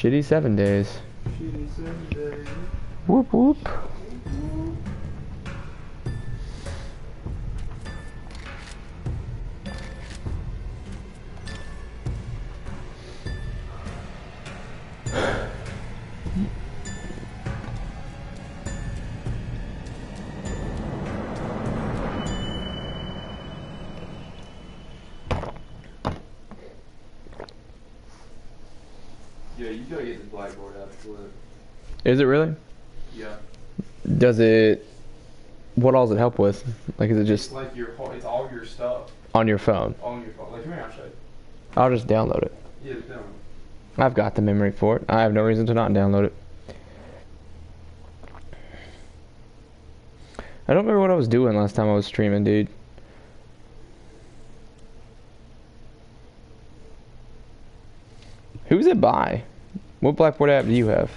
Shitty 7 days. Shitty 7 days. Whoop whoop. Yeah, you gotta get the blackboard out of flip. Is it really? Yeah. Does it... What all does it help with? Like, is it just It's like it's all your stuff on your phone? on your phone. Like, come here, I'll show you. I'll just download it. Yeah, that one. I've got the memory for it. I have no reason to not download it. I don't remember what I was doing last time I was streaming, dude. Who's it by? What Blackboard app do you have?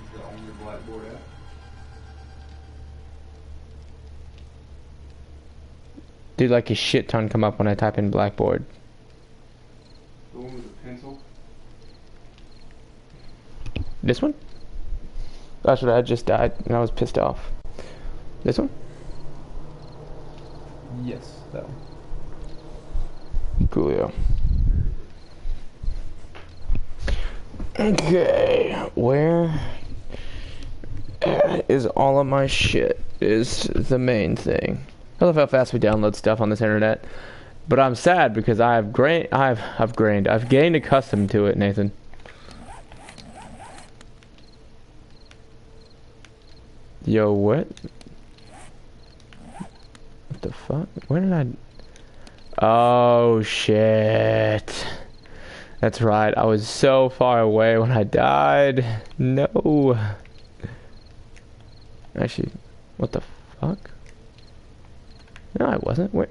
It's the only blackboard app. Dude, like a shit ton come up when I type in Blackboard. The one with the pencil. This one? That's what I just died and I was pissed off. This one? Yes, that one. Coolio. Okay, where is all of my shit is the main thing. I love how fast we download stuff on this internet, but I'm sad because I've gained accustomed to it, Nathan. Yo, what? What the fuck? Where did I... Oh, shit. That's right, I was so far away when I died. No. Actually, what the fuck? No, I wasn't. Wait.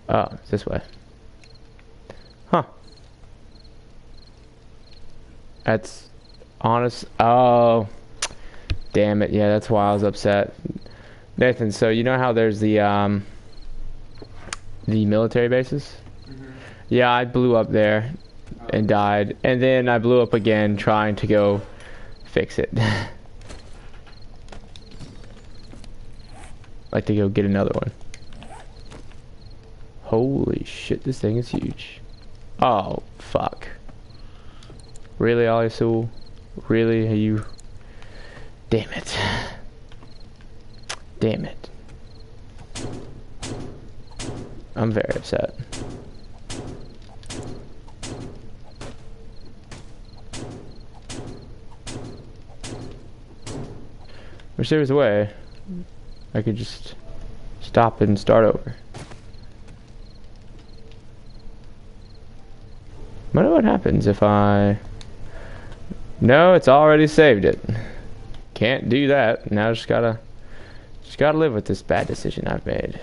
Oh, it's this way. Huh. That's honest. Oh, damn it. Yeah, that's why I was upset. Nathan, so you know how there's the military bases? Mm-hmm. Yeah, I blew up there and died. And then I blew up again trying to go fix it. Like to go get another one. Holy shit, this thing is huge. Oh, fuck. Really, Alisul? Really? Are you... Damn it. Damn it. I'm very upset. Wish there was a way I could just stop and start over. I wonder what happens if I... No, it's already saved it. Can't do that. Now just gotta live with this bad decision I've made.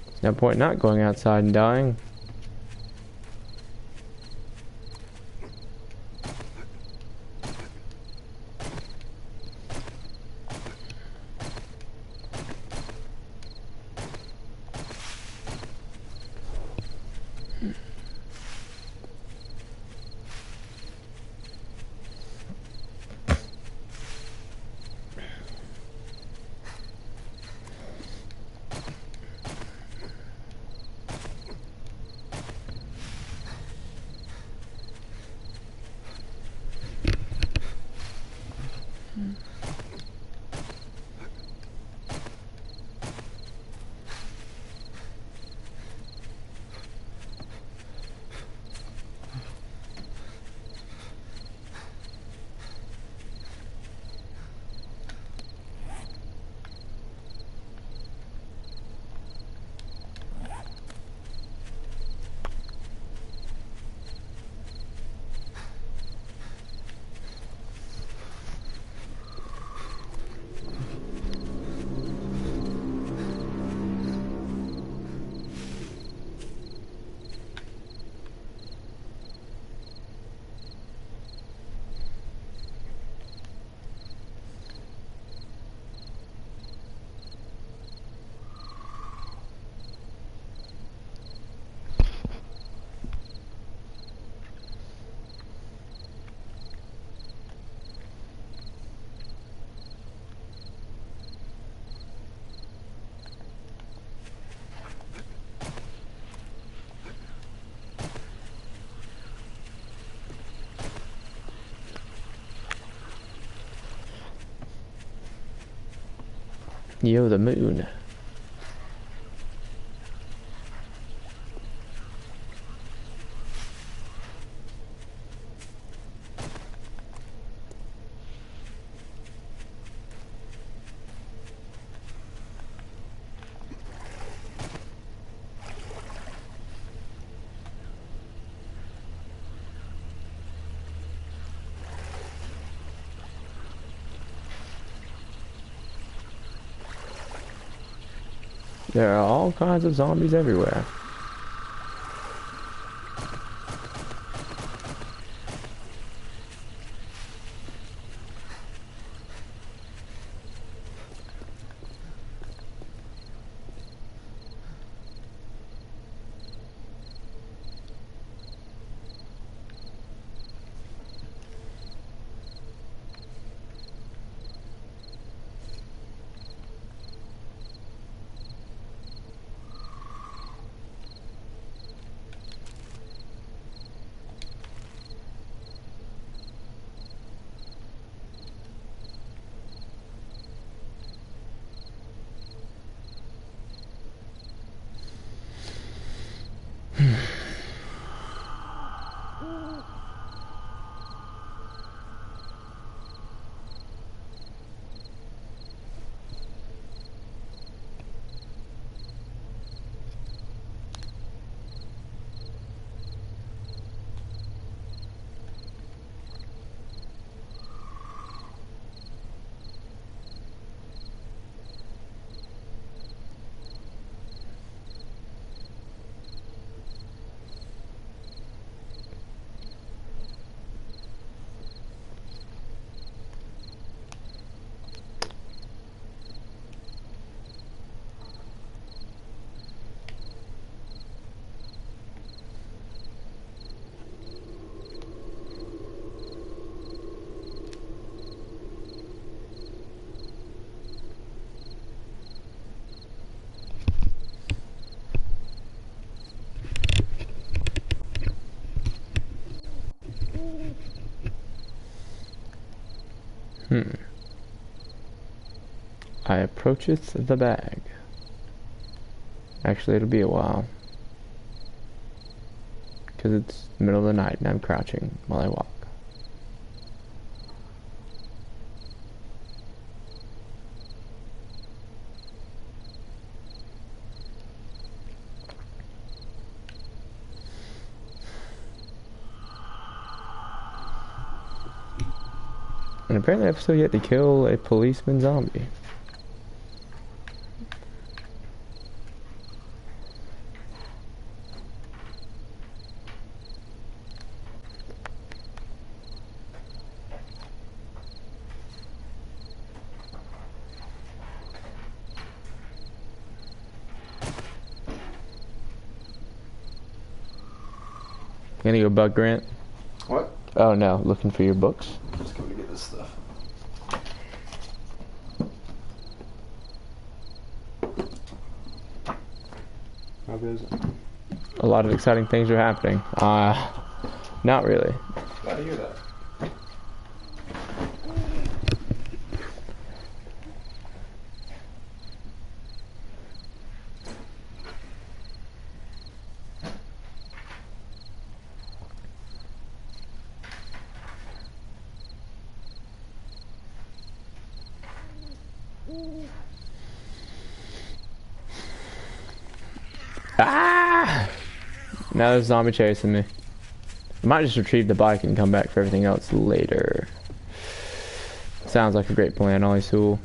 There's no point not going outside and dying. Yo, the moon. There are all kinds of zombies everywhere. I approacheth the bag. Actually, it'll be a while. Because it's the middle of the night and I'm crouching while I walk. And apparently I've still yet to kill a policeman zombie. Gonna go bug Grant? What? Oh no, looking for your books. Just going to get this stuff. How good is it? A lot of exciting things are happening. Not really. Glad to hear that. Ah! Now there's a zombie chasing me. I might just retrieve the bike and come back for everything else later. Sounds like a great plan, Ollie Sewell.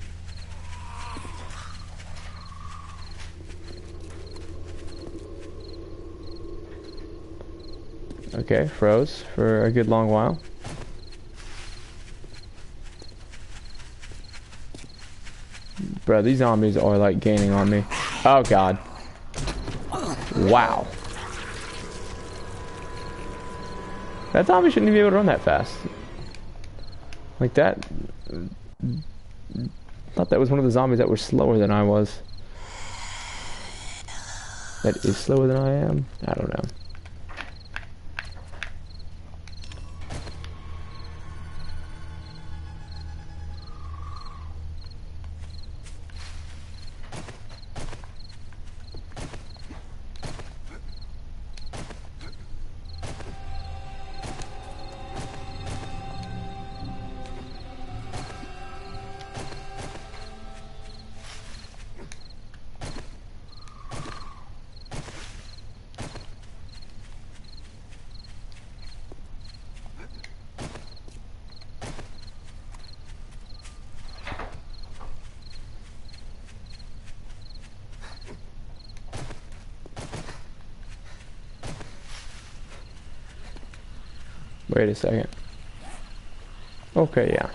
Okay, froze for a good long while. Bro, these zombies are like gaining on me. Oh god. Wow. That zombie shouldn't even be able to run that fast. Like that. Thought that was one of the zombies that were slower than I was. That is slower than I am? I don't know. Wait a second. Okay, yeah.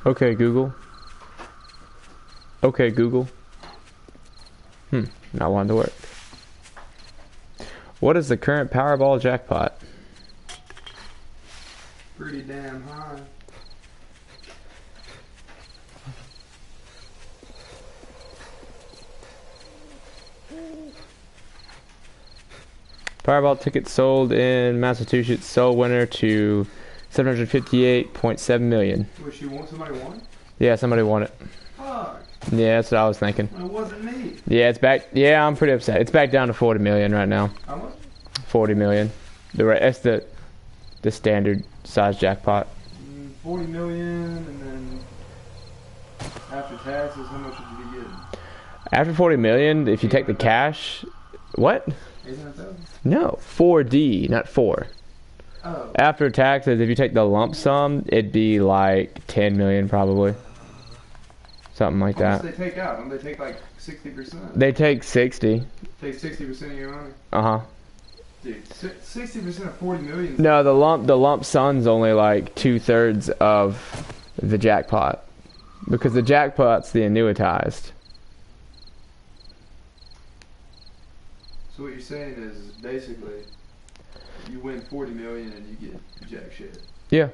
Okay, Google. Okay, Google. Not wanting to work. What is the current Powerball jackpot? Pretty damn high. Powerball tickets sold in Massachusetts, sole winner to 758.7 million. What, somebody won? Yeah, somebody won it. Fuck. Yeah, that's what I was thinking. It wasn't me. Yeah, it's back. Yeah, I'm pretty upset. It's back down to 40 million right now. How much? 40 million. That's the standard size jackpot. 40 million, and then after taxes, how much would you be getting? After 40 million, if you take the cash, what? 800,000? No, 4D, not 4. Oh. After taxes, if you take the lump sum, it'd be like 10 million probably. Something like How much that. do they take out? Don't they take like 60%? They take 60. Take 60% of your money? Uh-huh. Dude, 60% of 40 million? No, the lump sum's only like 2/3 of the jackpot. Because the jackpot's the annuitized. So what you're saying is basically you win 40 million and you get jack shit. Yeah.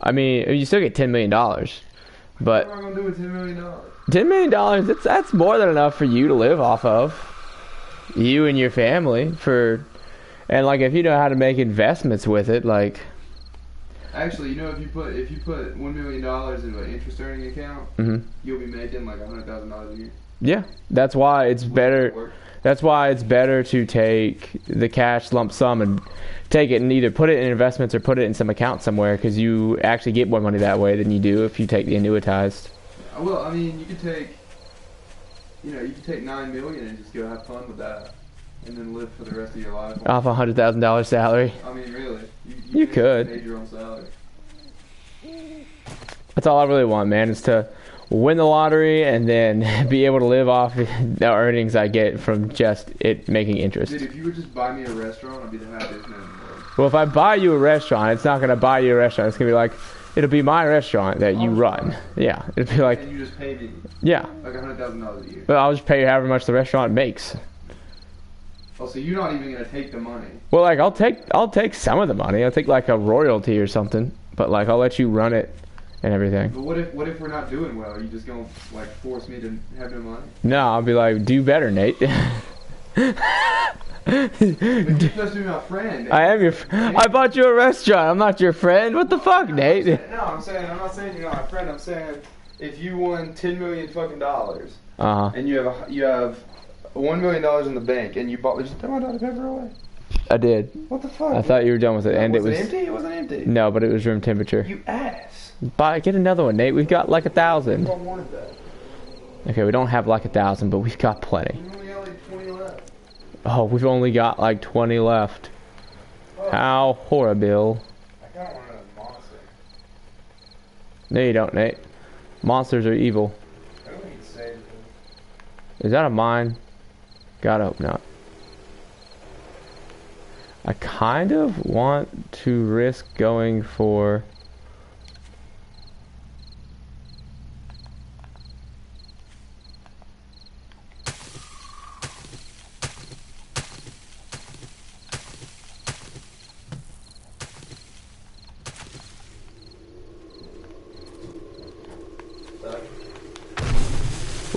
I mean, you still get $10 million. But what am I gonna do with $10 million? $10 million, that's more than enough for you to live off of. You and your family and like if you know how to make investments with it, like Actually, you know, if you put $1 million into an interest earning account, you'll be making like $100,000 a year. Yeah, that's why it's better. That's why it's better to take the cash lump sum and take it and either put it in investments or put it in some account somewhere, because you actually get more money that way than you do if you take the annuitized. Well, I mean, you could take 9 million and just go have fun with that, and then live for the rest of your life Off a $100,000 salary. I mean, really, you could. Pay your own salary. That's all I really want, man, is to win the lottery and then be able to live off the earnings I get from just it making interest. Dude, if you would just buy me a restaurant, I'd be the happiest man in the world. Well, if I buy you a restaurant, it's not going to buy you a restaurant. It's going to be like, it'll be my restaurant that you run. Yeah, it'll be like... And you just pay me yeah. like $100,000 a year. Well, I'll just pay you however much the restaurant makes. Oh, so you're not even going to take the money? Well, like, I'll take some of the money. I'll take, like, a royalty or something. But, like, I'll let you run it and everything. But what if we're not doing well? Are you just going to, like, force me to have no money? No, I'll be like, do better, Nate. But you're supposed to be my friend. I am your I bought you a restaurant. I'm not your friend. What the fuck, Nate? No, I'm not saying you're not my friend. I'm saying if you won $10 million fucking dollars, and you have $1 million in the bank, and you bought, just throw my toilet paper away. I did. What the fuck? I thought you were done with it, and was it was empty. It wasn't empty. No, but it was room temperature. You ass. Get another one, Nate. We've got like 1,000. I wanted that. Okay, we don't have like 1,000, but we've got plenty. You only got like 20 left. Oh, we've only got like 20 left. Oh. How horrible. I kind of want another monster. No, you don't, Nate. Monsters are evil. I don't think it's safe. Is that a mine? God, I hope not. I kind of want to risk going for...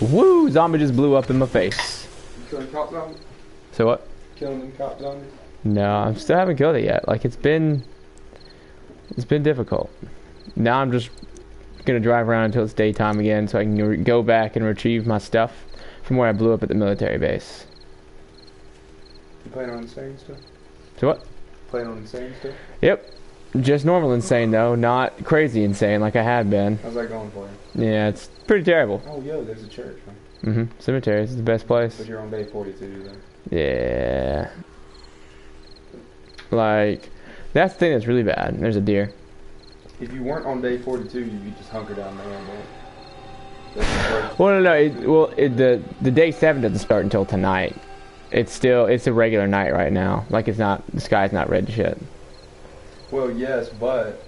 Woo! Zombie just blew up in my face. You killing cop zombies? So what? Killing them cop zombies? No, I still haven't killed it yet. Like, it's been difficult. Now I'm just gonna drive around until it's daytime again so I can go back and retrieve my stuff from where I blew up at the military base. You playing on insane stuff? So what? Playing on insane stuff? Yep. Just normal insane though, not crazy insane like I had been. How's that going for you? Yeah, it's pretty terrible. Oh, yo, there's a church, man. Mm-hmm. Cemetery is the best place. But you're on day 42 then. Yeah. Like, that's the thing that's really bad. There's a deer. If you weren't on day 42, you'd just hunker down there and go. Well, no. The day 7 doesn't start until tonight. It's a regular night right now. Like, it's not, the sky's not red shit. Well, yes, but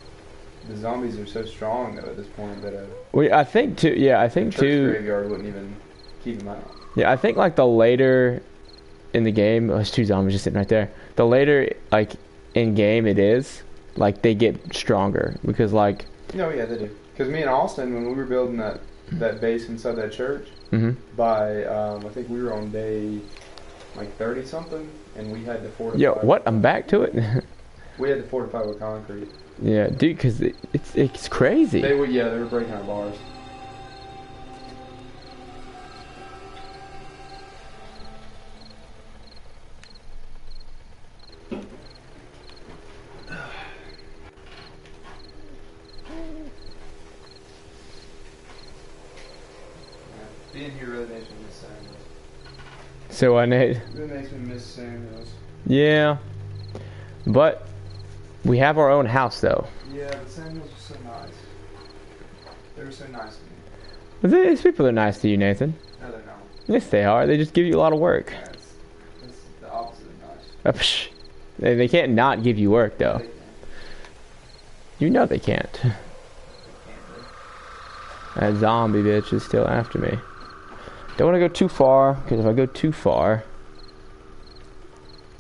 the zombies are so strong though at this point that I think too. Yeah, I think church too. Graveyard wouldn't even keep them out. Yeah, I think like the later in the game, there's 2 zombies just sitting right there. The later like in game it is, like they get stronger because like. No, yeah, they do. Because me and Austin, when we were building that base inside that church, by I think we were on day like 30 something, and we had to fortify. Yo, what? I'm back to it. We had to fortify with concrete. Yeah, dude, because it's crazy. They were breaking our bars. Being here really makes me miss Samuels. So I Nate. Really makes me miss Samuels. Yeah, but we have our own house though. Yeah, but Samuels was so nice. They were so nice to me. These people are nice to you, Nathan. No, they're not. Yes, they are. They just give you a lot of work. Yeah, it's the opposite of nice. They can't not give you work though. They can't. You know they can't. They can't, That zombie bitch is still after me. Don't want to go too far, because if I go too far,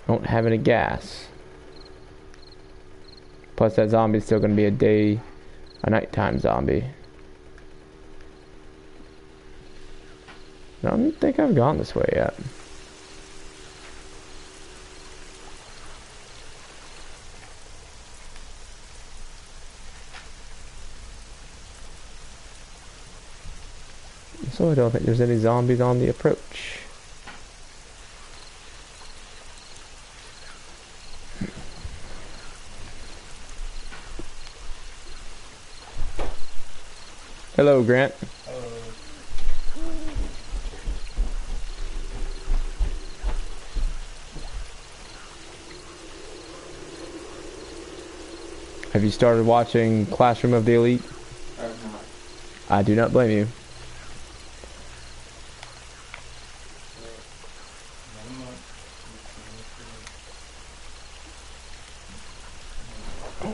I don't have any gas. Plus that zombie is still going to be a nighttime zombie. I don't think I've gone this way yet. So I don't think there's any zombies on the approach. Hello, Grant. Have you started watching Classroom of the Elite? I have not. I do not blame you.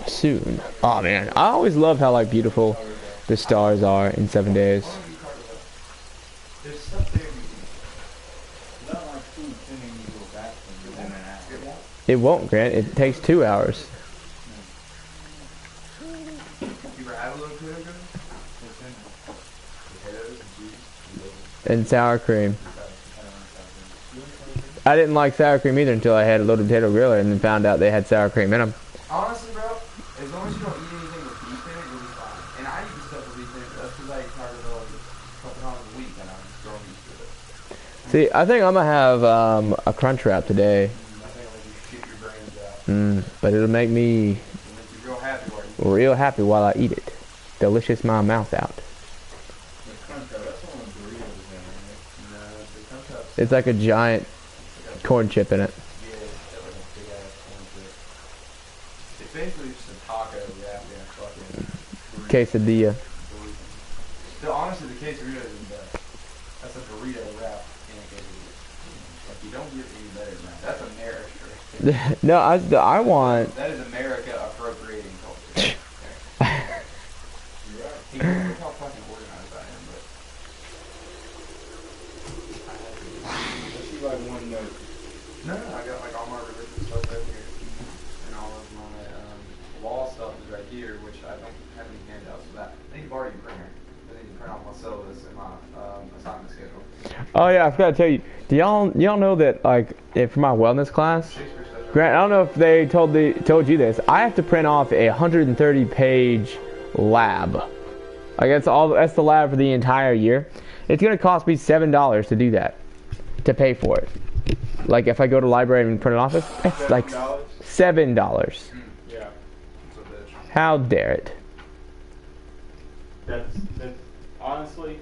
Soon. Oh man, I always love how like beautiful the stars are in 7 days. There's stuff there you not like food sending you to a bathroom within an hour. It won't? It won't, Grant. It takes 2 hours. You ever had a little potato good? What's in it? Potatoes and cheese. And sour cream. I didn't like sour cream either until I had a loaded potato griller and then found out they had sour cream in them. Honestly, bro, as long as you don't eat anything with beef in it, you'll be fine. And I eat the stuff with beef in it, but that's because I eat Taco Bell like a couple times a week, and I'm just growing used to it. See, I think I'm gonna have a crunch wrap today. I think I'll let you shit your brains out. But it'll make me It'll make you real happy while you real happy while I eat it. Delicious my mouth out. The Crunch Wrap, that's one of the Doritos in there, right? No, the Crunch Wrap's It's like a giant corn chip in it. yeah, it's got like a big ass corn chip. It's basically just a taco wrapped in a fucking burrito. Quesadilla. Honestly, the quesadilla is the best. That's a burrito wrap in a quesadilla. Like, you don't get any better than that. That's a marriage drink. No, I want. That is America appropriating culture. You're right. Look how fucking organized I am, but I see like one note. No, I got like all my religious stuff right here, and all of my law stuff is right here, which I don't have any handouts for that. I need to borrow your printer. I need to print off my syllabus and my assignment schedule. Oh yeah, I forgot to tell you. Do y'all know that like for my wellness class? Grant, I don't know if they told you this. I have to print off a 130-page lab. Like that's the lab for the entire year. It's gonna cost me $7 to do that, to pay for it. Like if I go to the library and print it off, it's like $7. Yeah. How dare it? That's honestly,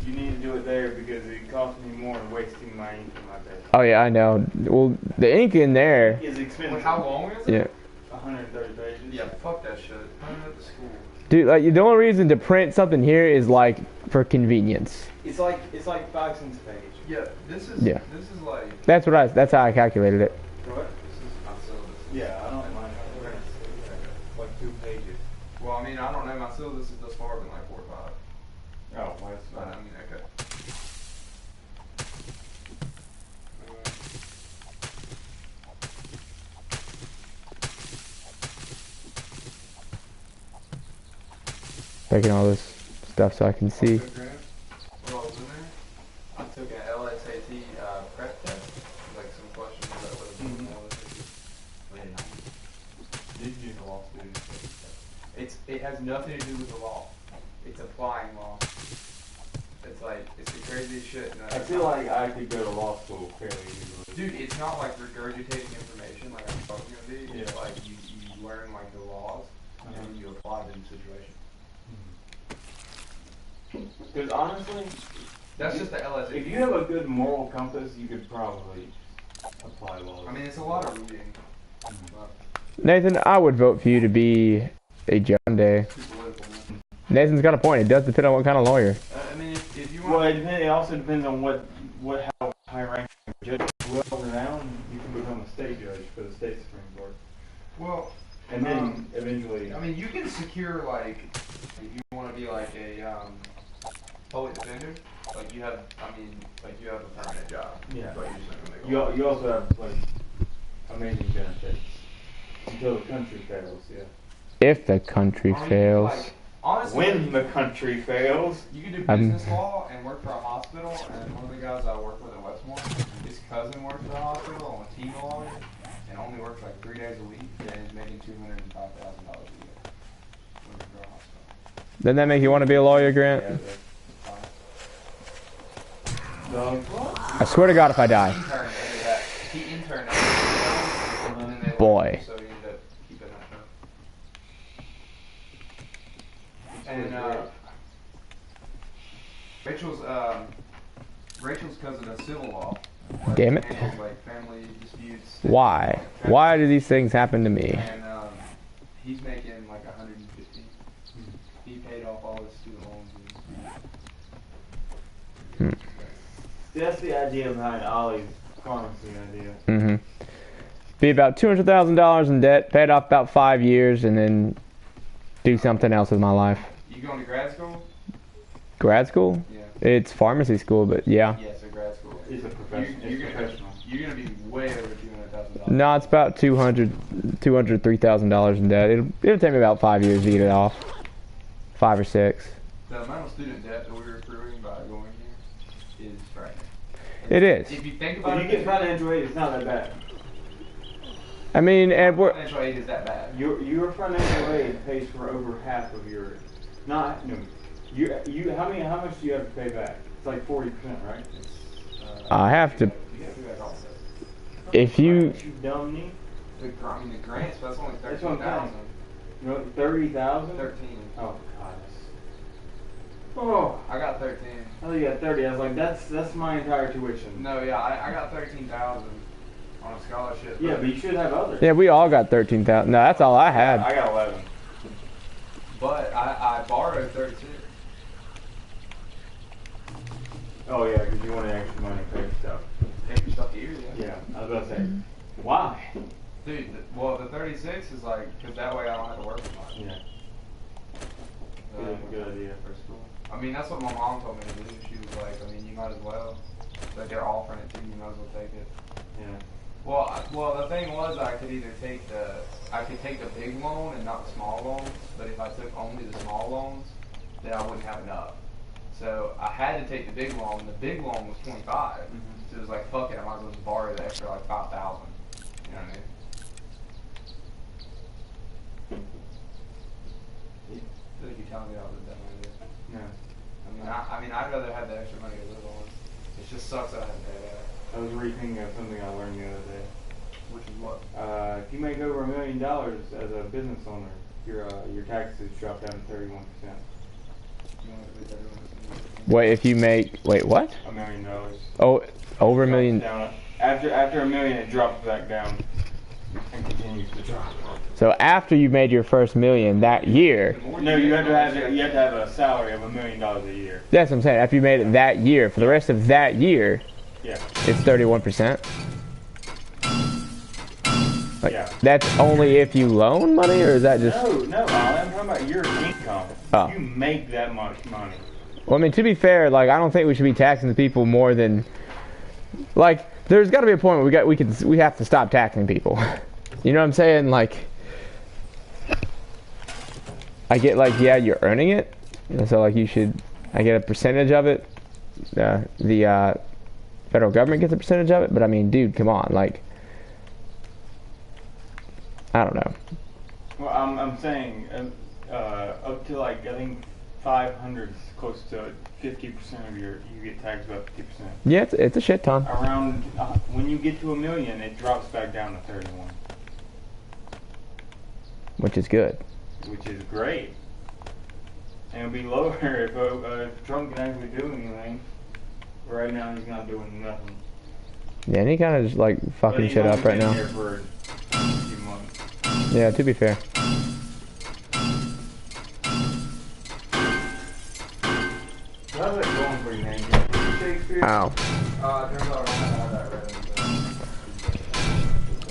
you need to do it there because it costs me more than wasting my ink in my bed. Oh yeah, I know. Well, the ink in there is expensive. Wait, how long is it? Yeah. 130 pages. Yeah, fuck that shit. Print it at the school. Dude, like the only reason to print something here is like for convenience. It's like 5 cents a page. Yeah, this is like. That's how I calculated it. What? This is my syllabus. Yeah, I don't mind. Like 2 pages. Well, I mean, I don't know. My syllabus is thus far been like 4 or 5. Oh, well, that's But fine. I mean, okay. Taking all this stuff so I can see. What all was in there? I took an LSAT prep test. Like some questions that would have been in LSAT. Did you the law student? It has nothing to do with the law. It's applying law. It's the craziest shit. I feel like I could go to law school fairly easily. Dude, it's not like regurgitating information like I thought it was gonna be. Yeah. It's like you learn like the laws and then you apply them in situations. Because honestly, That's just the LSAT. if you have a good moral compass, you could probably apply law. I mean, it's a lot of reading. But Nathan, I would vote for you to be a judge one day. it's too political, man. Nathan's got a point. It does depend on what kind of lawyer. I mean, if you Well, want. it also depends on how high ranking judge. Well renowned, you can become a state judge for the state Supreme Court, Well, and then eventually. I mean, you can secure like if you want to be like a public defender. Like you have a permanent job. Yeah. But you're just not gonna make a You also have like amazing benefits until the country fails. Yeah. If the country Or you can, fails. like, honestly, When the country fails. you can do business law and work for a hospital. And one of the guys I work with at Westmore, his cousin works for a hospital on a team lawyer, and only works like 3 days a week, and is making $205,000 a year. Working for a hospital. Doesn't that make you want to be a lawyer, Grant? Yeah, I swear to God, if I die. He interned at that. And then they Boy. left him, so he ended up keeping that job. And Rachel's cousin does civil law. Damn it. Handles, like family disputes. Why? Why do these things happen to me? And he's making like 150. He paid off all his student loans. That's the idea behind Ollie's pharmacy idea. Mm-hmm. Be about $200,000 in debt, paid off about 5 years, and then do something else with my life. You going to grad school? Grad school? Yeah. It's pharmacy school, but yeah. Yeah, it's a grad school. It's a professional. You're gonna be way over $200,000. No, it's about $3,000 in debt. It'll take me about 5 years to get it off. 5 or 6. The amount of student debt that we're accruing by going here is frightening. It is. If you think about If you get financial aid, it's not that bad. I mean, and we're financial aid is that bad. Your financial aid pays for over half of your, not no, you how much do you have to pay back? It's like 40%, right? I have to. You gotta do that also. If you You dumb me. The grants, that's only That's what I'm 13,000. You know, 30,000. 13. Oh God. Oh, I got 13. I thought you got 30. I was like, that's my entire tuition. No, yeah, I got 13,000 on a scholarship. Yeah, but you should have others. yeah, we all got 13,000. No, that's all I had. I got 11. But I borrowed 32. Oh yeah, because you wanted extra money to pay for stuff. Pay for stuff, year, Yeah, I was about to say. Why? Dude, well, the 36 is like, because that way I don't have to work as much. Yeah. So, Good idea. for school. I mean, that's what my mom told me to do. She was like, I mean, you might as well. Like, they're offering it to you, you might as well take it. Yeah. Well, the thing was, I could either take the big loan and not the small loans. But if I took only the small loans, then I wouldn't have enough. So I had to take the big loan. The big loan was 25. So it was like, fuck it, I might as well just borrow the extra like 5,000. You know what I mean? I feel like you're telling me that was a dumb idea. No. I mean, I'd rather have the extra money to live on. It just sucks that I have to pay that. I was rethinking of something I learned the other day. Which is what? If you make over $1 million as a business owner, your taxes drop down to 31%. Wait, if you make what? $1 million. Oh, over $1 million. After $1 million, it drops back down and continues to drop. So after you made your first $1 million that year, No, you have to have a salary of $1 million a year. that's what I'm saying. After you made it that year, for the rest of that year, Yeah. it's 31%. Like, Yeah. that's only if you loan money, or is that just? No, I'm talking about your income. Oh. You make that much money. Well, I mean, to be fair, like, I don't think we should be taxing the people more than, like, there's got to be a point where we have to stop taxing people. You know what I'm saying? Like, I get, like, yeah, you're earning it, and so, like, I get a percentage of it. The federal government gets a percentage of it, but I mean, dude, come on, like, I don't know. Well, I'm saying up to like I think 500 is close to 50% of you get taxed about 50%. Yeah, it's a shit ton. Around when you get to $1 million, it drops back down to 31, Which is good. which is great. And it'll be lower if Trump can actually do anything. Right now, he's not doing nothing. Yeah, and he kind of just, like, fucking shit up right now. Here for a few months. Yeah, to be fair. How's that going for you, man? Shakespeare? Ow. Turns out I don't have that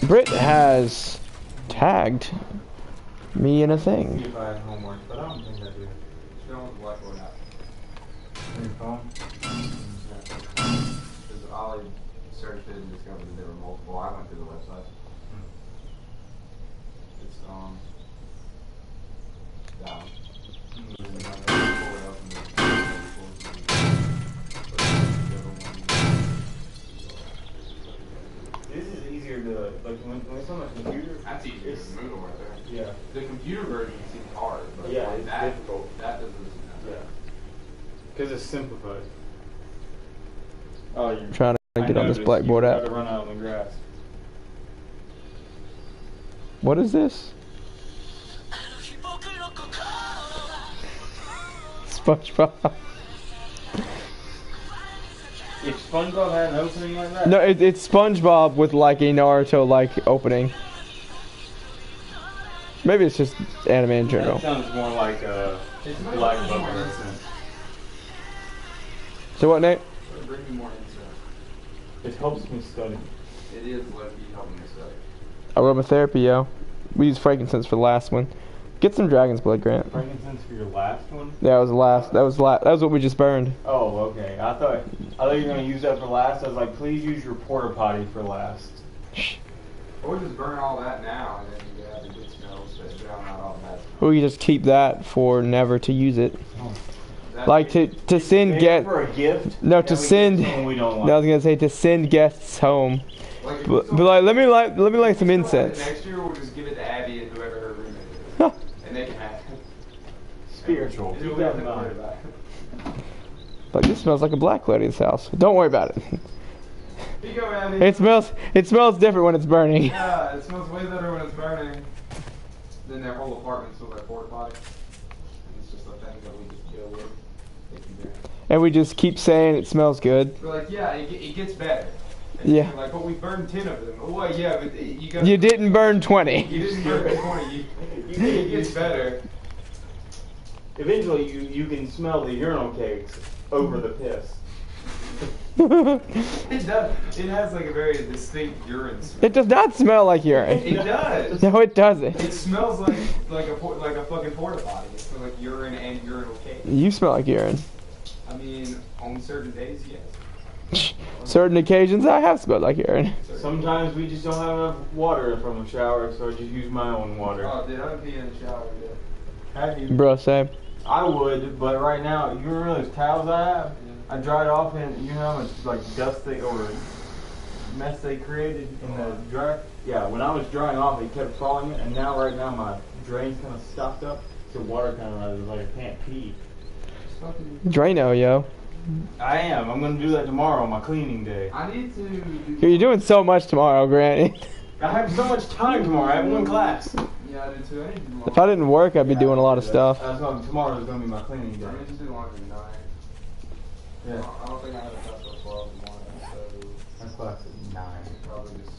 ready. Britt has tagged me in a See thing. if I had homework, but I don't think I do. Show them the blackboard app. On your phone? Because Ollie searched it and discovered that there were multiple. I went through the website. It's down. This is easier to, like, when it's on a computer. That's easier It's- than Moodle right there. Yeah. The computer version seems hard, but Yeah, like it's that, difficult. that doesn't. Yeah. Because it's simplified. Oh, you're Trying to get on this Blackboard you app. gotta run out on the grass. What is this? SpongeBob. If SpongeBob had an opening like that. No, it's SpongeBob with like a Naruto-like opening. Maybe it's just anime in general. That sounds more like a Black Bubble accent. So what, Nate? Bring me more insight. It helps me study. It is low-key helping me study. Aromatherapy, yo. We used frankincense for the last one. Get some Dragon's Blood, Grant. Frankincense for your last one? Yeah, that was the last. That was what we just burned. Oh, okay. I thought you were gonna use that for last. I was like, please use your porta potty for last. Or just burn all that now, and then you have the good smells that drown out all the bad smells. We just keep that for never to use it. Like to send Maybe get for a gift. no that to we get send. someone we don't No, want. I was gonna say to send guests home. Like, if But we like, let me light some still have it incense. Next year, we'll just give it to Abby and whoever her roommate is. Huh. And they can have it. Spiritual. And Keep we that don't in have to worry mind. about it. Like, this smells like a black lady's house. Don't worry about it. Here you go, Abby. It smells different when it's burning. Yeah, it smells way better when it's burning. Then their whole apartment smells like porta potty. And it's just a thing that we just deal with. Thank you, Dan. And we just keep saying it smells good. We're like, yeah, it gets better. And Yeah. they're like, but we burned 10 of them. Oh, well, yeah, but you got. You didn't burn 20. You didn't burn 20. It gets better. Eventually, you can smell the urinal cakes over the piss. It does. It has like a very distinct urine smell. It does not smell like urine. It does. No, it doesn't. It smells like a fucking porta potty. It smells like urine and urinal cake. You smell like urine. I mean, on certain days, yes. Certain occasions, I have smelled like urine. Sometimes we just don't have enough water from the shower, so I just use my own water. Oh, dude, I haven't peed in the shower yet. Have you? Bro, same. I would, but right now, you remember those towels I have? I dried off, and you know how much like dust they or mess they created in the dryer. Yeah, when I was drying off, it kept falling, and now right now my drain's kind of stopped up, so water kind of rises like I can't pee. Drano, yo. I am. I'm gonna do that tomorrow on my cleaning day. I need to do... You're doing so much tomorrow, Grant. I have so much time tomorrow. I have one class. Yeah, I do too. I need to do If I didn't work, I'd be doing a lot of stuff. That's why tomorrow is gonna be my cleaning day. I need to do laundry tonight. Yeah. I don't think I have a class till 12 in the morning, so My class is 9. probably just...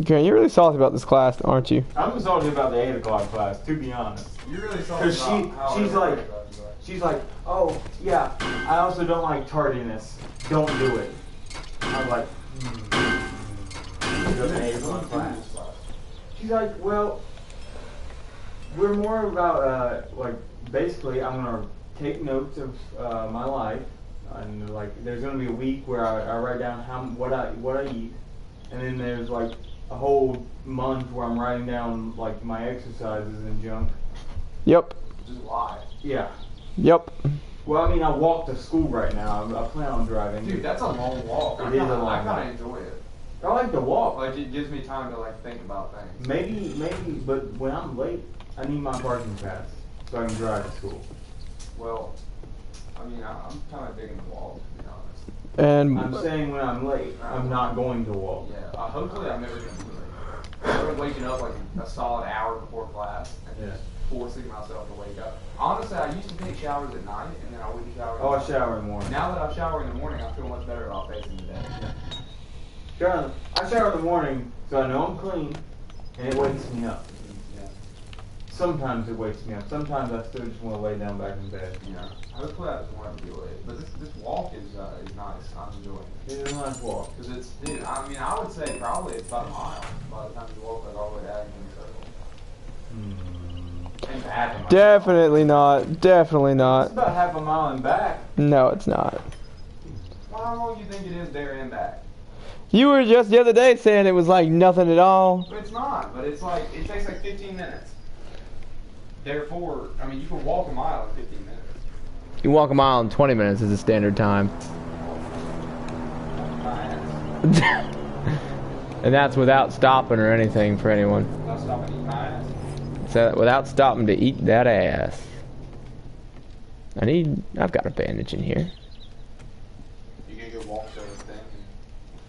Grant, you're really salty about this class, aren't you? I'm salty about the 8 o'clock class, to be honest. You really saw 'Cause she's like- She's like, oh, yeah, I also don't like tardiness. Don't do it. I was like, She goes to 8 o'clock class. She's like, well, we're more about, like, basically, I'm going to take notes of my life. And, like, there's going to be a week where I write down what I eat. And then there's, like, a whole month where I'm writing down, like, my exercises and junk. Yep. Just lie. Yeah. Yep. Well, I mean, I walk to school right now. I plan on driving. Dude, that's a long walk. It is a long I walk. kind of enjoy it. I like to walk. Like, it gives me time to, like, think about things. Maybe, but when I'm late, I need my parking pass so I can drive to school. Well, I mean, I'm kind of digging the walk, to be honest. And I'm saying when I'm late, I'm not going to walk. Yeah, hopefully I'm never going to do it. I'm waking up, like, a solid hour before class and just forcing myself to wake up. Honestly, I used to take showers at night, and then I wouldn't shower. Oh, I shower in the morning. Now that I shower in the morning, I feel much better about facing the day. I shower in the morning so I know I'm clean, and it wakes me up. Yeah. Sometimes it wakes me up. Sometimes I still just want to lay down back in bed. Yeah. Hopefully I just want to be late. But this walk is nice. I'm enjoying it. It is a nice walk. Because it's, dude, I mean, I would say probably it's about a mile by the time you walk like all the way to Acton Circle. And back. definitely not. Definitely It's not. about half a mile and back. No, it's not. Well, how long do you think it is there and back? You were just the other day saying it was like nothing at all. But it's not. But it's like, it takes like 15 minutes. Therefore, I mean, you can walk a mile in 15 minutes. You walk a mile in 20 minutes is the standard time. And that's without stopping or anything for anyone. Not stopping to eat my ass. So without stopping to eat that ass. I've got a bandage in here. You gotta go walk to this thing.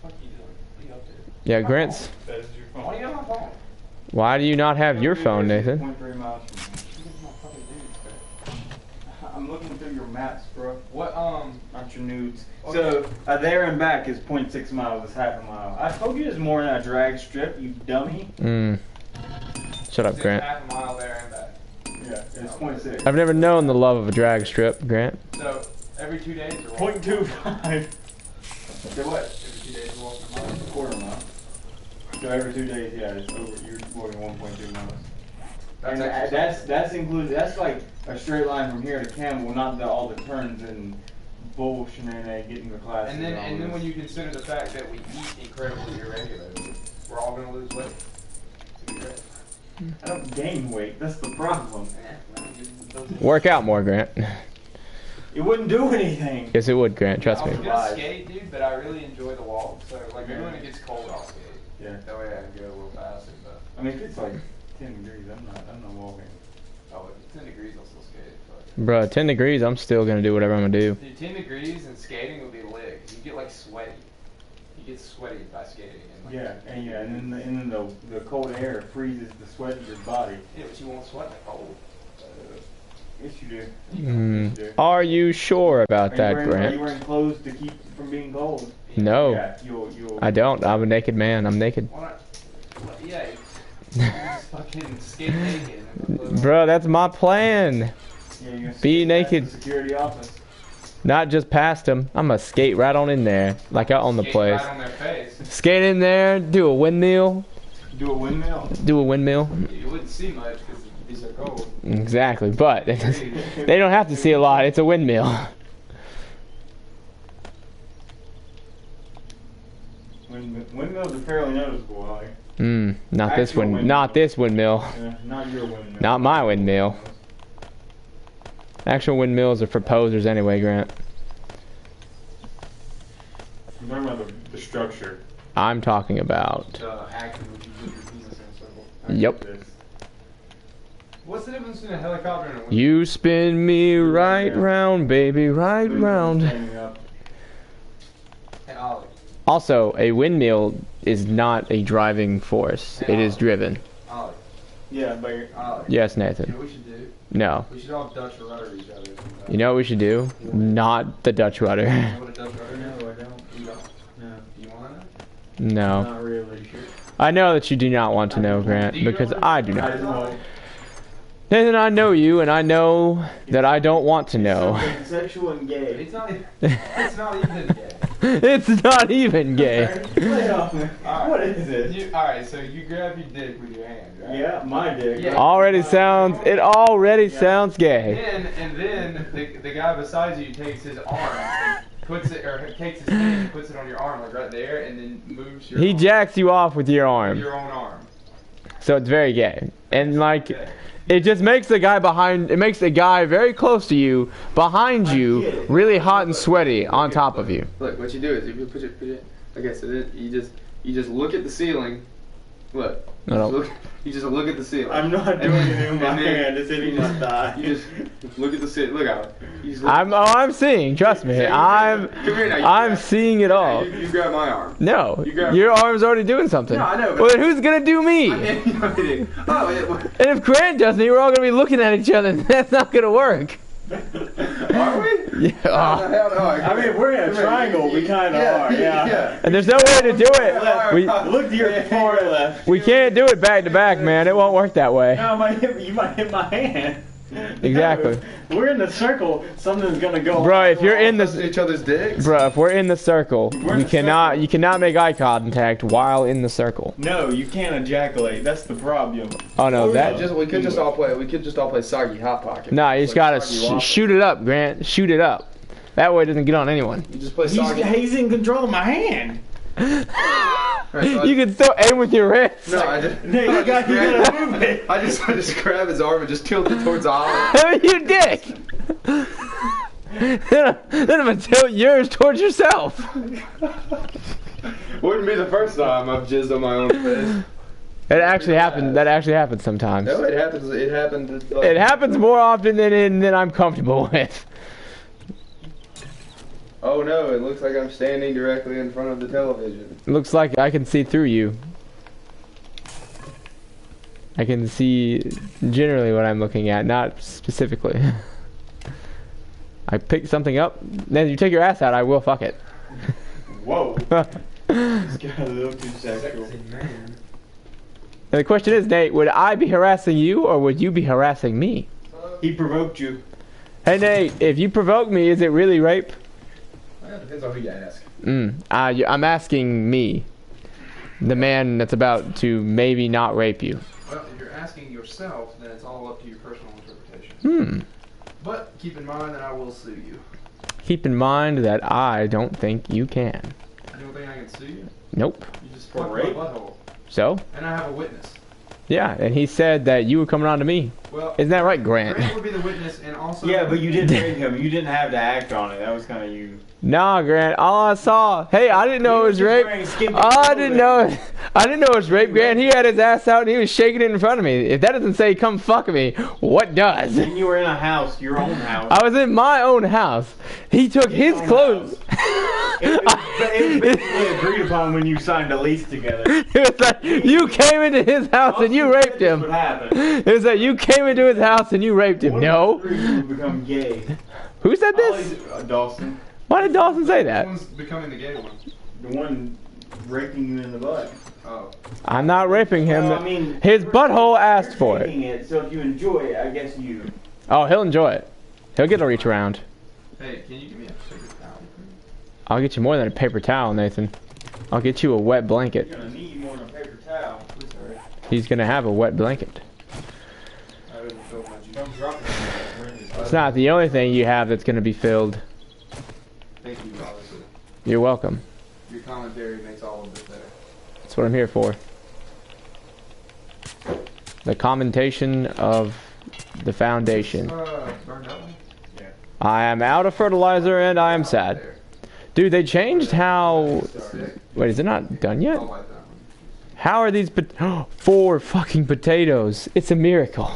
What the fuck are you doing? Be up there. Yeah, Grant's. That is your phone. Why do you have my phone? Why do you not have your phone, Nathan? 0.3 miles from here. I'm looking through your maps, bro. What, Not your nudes. Okay. So, there and back is 0.6 miles. It's half a mile. I told you it's more than a drag strip, you dummy. Shut up, it's Grant. half a mile there and back. Yeah, it's 0.6. I've never known the love of a drag strip, Grant. So, every 2 days or what? 0.25. So what? Every 2 days you're walking a mile? Quarter mile. So every 2 days, yeah, it's over. You're walking 1.2 miles. And that's included. That's like a straight line from here to Campbell, not all the turns and bull shenanigans getting to class. And then when you consider the fact that we eat incredibly irregularly, we're all gonna lose weight. It's gonna be great. I don't gain weight. That's the problem. Work out more, Grant. It wouldn't do anything. Yes, it would, Grant. Trust I was me. gonna skate, dude, but I really enjoy the walk. So like maybe when it gets cold, I'll skate. Yeah. That way I can go a little faster. But I mean, if it's like 10 degrees, I'm not walking. oh, if it's 10 degrees, I'll still skate. But. Bruh, 10 degrees, I'm still gonna do whatever I'm gonna do. Dude, 10 degrees and skating would be lit. You get like sweaty. You get sweaty by skating. And, like, And then the cold air freezes the sweat in your body. Yeah, but you won't sweat in the cold. Yes, you do. Mm. Are you sure about that, Are you Grant? wearing clothes to keep from being cold? No, Yeah, you'll. I don't. I'm a naked man. I'm naked. Why not? Yeah, you just fucking skate naked. Bruh, that's my plan. Yeah, you're Be at naked. the security office. Not just past them. I'm gonna skate right on in there, like I own the Skate place. right on their face. Skate in there, do a windmill. Do a windmill. Do a windmill. You wouldn't see much because these are cold. Exactly, but they don't have to see a lot. It's a windmill. Windmills are fairly noticeable. Like, Not this Actual one. windmill. Not this windmill. not your windmill. Not my windmill. Actual windmills are for posers anyway, Grant. I'm talking about the structure. I'm talking about. The action which you put your penis in a circle. Yep. What's the difference between a helicopter and a windmill? You spin me right round, baby, right round. Hey, Ollie. Also, a windmill is not a driving force. It is driven. Ollie. Yeah, but Ollie. Yes, You know Nathan. what we should do? No. We should all Dutch rudder each other. You know what we should do? Not the Dutch rudder. You know what a Dutch rudder no, is? I don't. You don't? No, Do you want to know? No. not really. I know that you do not want to know, Grant, because I do I not. just want Nathan, I know you, and I know that I don't want to know. something sexual and gay. It's not even gay. It's not even gay. Lay off me. Alright. What is it? Alright, so you grab your dick with your hand, right? Yeah, my dick. Yeah. Already sounds. It already sounds gay. And then the guy beside you takes his arm and puts it, or takes his hand and puts it on your arm, like right there, and then moves your He arm jacks you off with your with arm, your own arm. so it's very gay. And like, Okay. it just makes the guy behind. It makes the guy very close to you, behind you, really hot and sweaty on top of you. Look, what you do is if you put it. Okay, so then you just look at the ceiling. Look. No. You just look at the ceiling. I'm not doing anything with my And then hand. It's hitting my thigh. You just look at the ceiling. Look out. You just look I'm seeing. Trust me. I'm seeing it all. You grab my arm. No, You grab- your arm's already doing something. No, I know, but- Well, then who's gonna do me? Oh, And if Grant does me, we're all gonna be looking at each other. And that's not gonna work. are we? Yeah. I mean, if we're in a triangle, we kind of are. Yeah. And there's no way to do it. We Look to your far left. we can't do it back to back, man. It won't work that way. No, you might hit my hand. Exactly. We're in the circle. Something's gonna go. Bro, if you're in Touch the each other's dicks. bro, if we're in the circle, We're in you the cannot make eye contact while in the circle. No, you can't ejaculate. That's the problem. Oh no, that We could just all play Soggy Hot Pocket. nah. You just gotta shoot it up, Grant. Shoot it up. That way it doesn't get on anyone. You just play Soggy. He's in control of my hand. You can still aim with your wrist. No, I just. No, you gotta move it. I just grab his arm and just tilt it towards Ollie. You dick. Then I'm gonna tilt yours towards yourself. Wouldn't be the first time I've jizzed on my own face. It actually happened. That actually happens sometimes. No, it happens. It happened. It happens more often than I'm comfortable with. Oh no! It looks like I'm standing directly in front of the television. Looks like I can see through you. I can see generally what I'm looking at, not specifically. I pick something up, then you take your ass out, I will fuck it. Whoa. This got a little too sexual. And the question is, Nate, would I be harassing you or would you be harassing me? He provoked you. Hey Nate, if you provoke me, is it really rape? Well, depends on who you ask. I'm asking me, the man that's about to maybe not rape you. Well, if you're asking yourself, then it's all up to your personal interpretation. But keep in mind that I will sue you. Keep in mind that I don't think you can. You don't think I can sue you? Nope. You just For fucked my rape? butthole. So? And I have a witness. Yeah, and he said that you were coming on to me. Well, Isn't that right, Grant? Grant would be the witness, and also. Yeah, but you didn't rape him. You didn't have to act on it. That was kind of you. Nah, Grant. All I saw. Hey, I didn't know it was He was rape. wearing skimpy I didn't clothing. know. I didn't know it was rape, Grant. He had his ass out and he was shaking it in front of me. If that doesn't say "come fuck me," what does? And you were in a house, your own house. I was in my own house. He took his own clothes. It was basically agreed upon when you signed a lease together. It was like you came into his house and you raped This him. would happen. It was like you came into his house and you raped him. One of No. the three would become gay. Who said this? Dawson, Why did Dawson say that? Who's becoming the gay one? the one raping you in the butt. Oh. I'm not raping him. Well, I mean, His butthole asked for it. taking it. So if you enjoy it, I guess you. Oh, he'll enjoy it. He'll get a reach around. Hey, can you give me a paper towel? I'll get you more than a paper towel, Nathan. I'll get you a wet blanket. You're gonna need more than a paper towel. Please hurry. He's gonna have a wet blanket. I wouldn't fill my juice. Don't drop it. It's not the only thing you have that's gonna be filled. Thank you, obviously. You're welcome. Your commentary makes all of this better. That's what I'm here for. The commentation of the foundation. Burned out one? Yeah. I am out of fertilizer and I am sad. There. Dude, they changed how... Sick. Wait, is it not done yet? I'll light that one. How are these... 4 fucking potatoes. It's a miracle.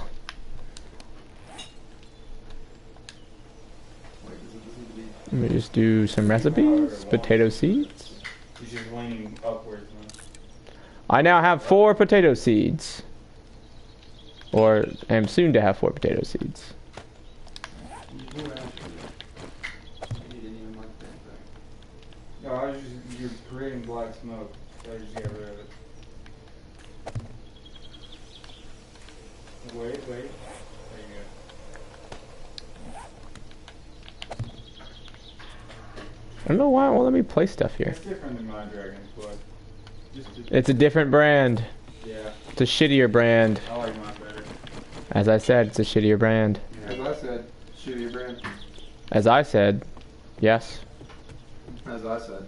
Wait, does it need to be... Let me just do some recipes. Potato seeds. He's just leaning upwards, man. I now have 4 potato seeds. Or am soon to have 4 potato seeds. You do actually. You didn't even like that thing. No, I was just, you're creating black smoke, so I just got rid of it. Wait. There you I don't know why it won't let me play stuff go. here. It's different than my Dragon's Blood. It's a different brand. Yeah, It's a shittier brand. I like mine better. As I said, it's a shittier brand. As I said, shoot your brand. As I said, yes. As I said,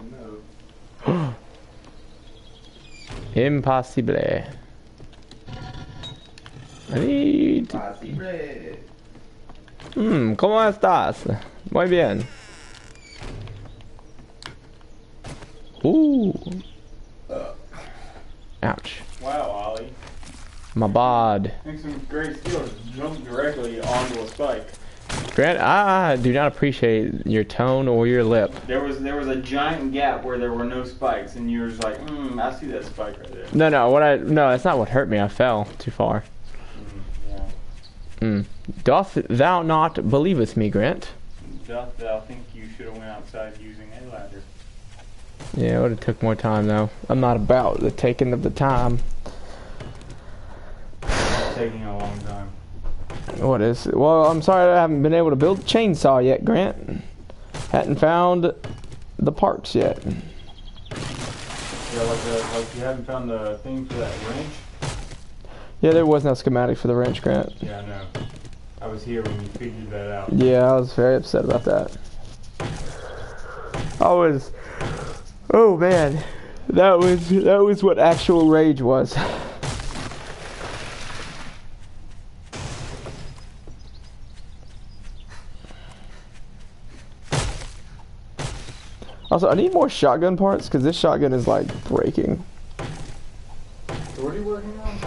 no. Impossible. I need... Spicy bread. ¿Cómo estás? Muy bien. Ooh. Ouch. Wow, Ollie. My bod. Makes some great skills. Jump directly onto a spike. Grant, I do not appreciate your tone or your lip. There was a giant gap where there were no spikes, and you were just like, I see that spike right there. No, that's not what hurt me. I fell too far. Yeah. Doth thou not believeth me, Grant? Doth thou think you should have went outside using a ladder? Yeah, it would have took more time though. I'm not about the taking of the time. It's taking a long time. What is it? Well, I'm sorry I haven't been able to build a chainsaw yet, Grant. Hadn't found the parts yet. Yeah, like you haven't found the thing for that wrench? Yeah, there was no schematic for the wrench, Grant. Yeah, I know. I was here when you figured that out. Yeah, I was very upset about that. Oh man, that was what actual rage was. Also, I need more shotgun parts because this shotgun is like breaking. So what are you working on?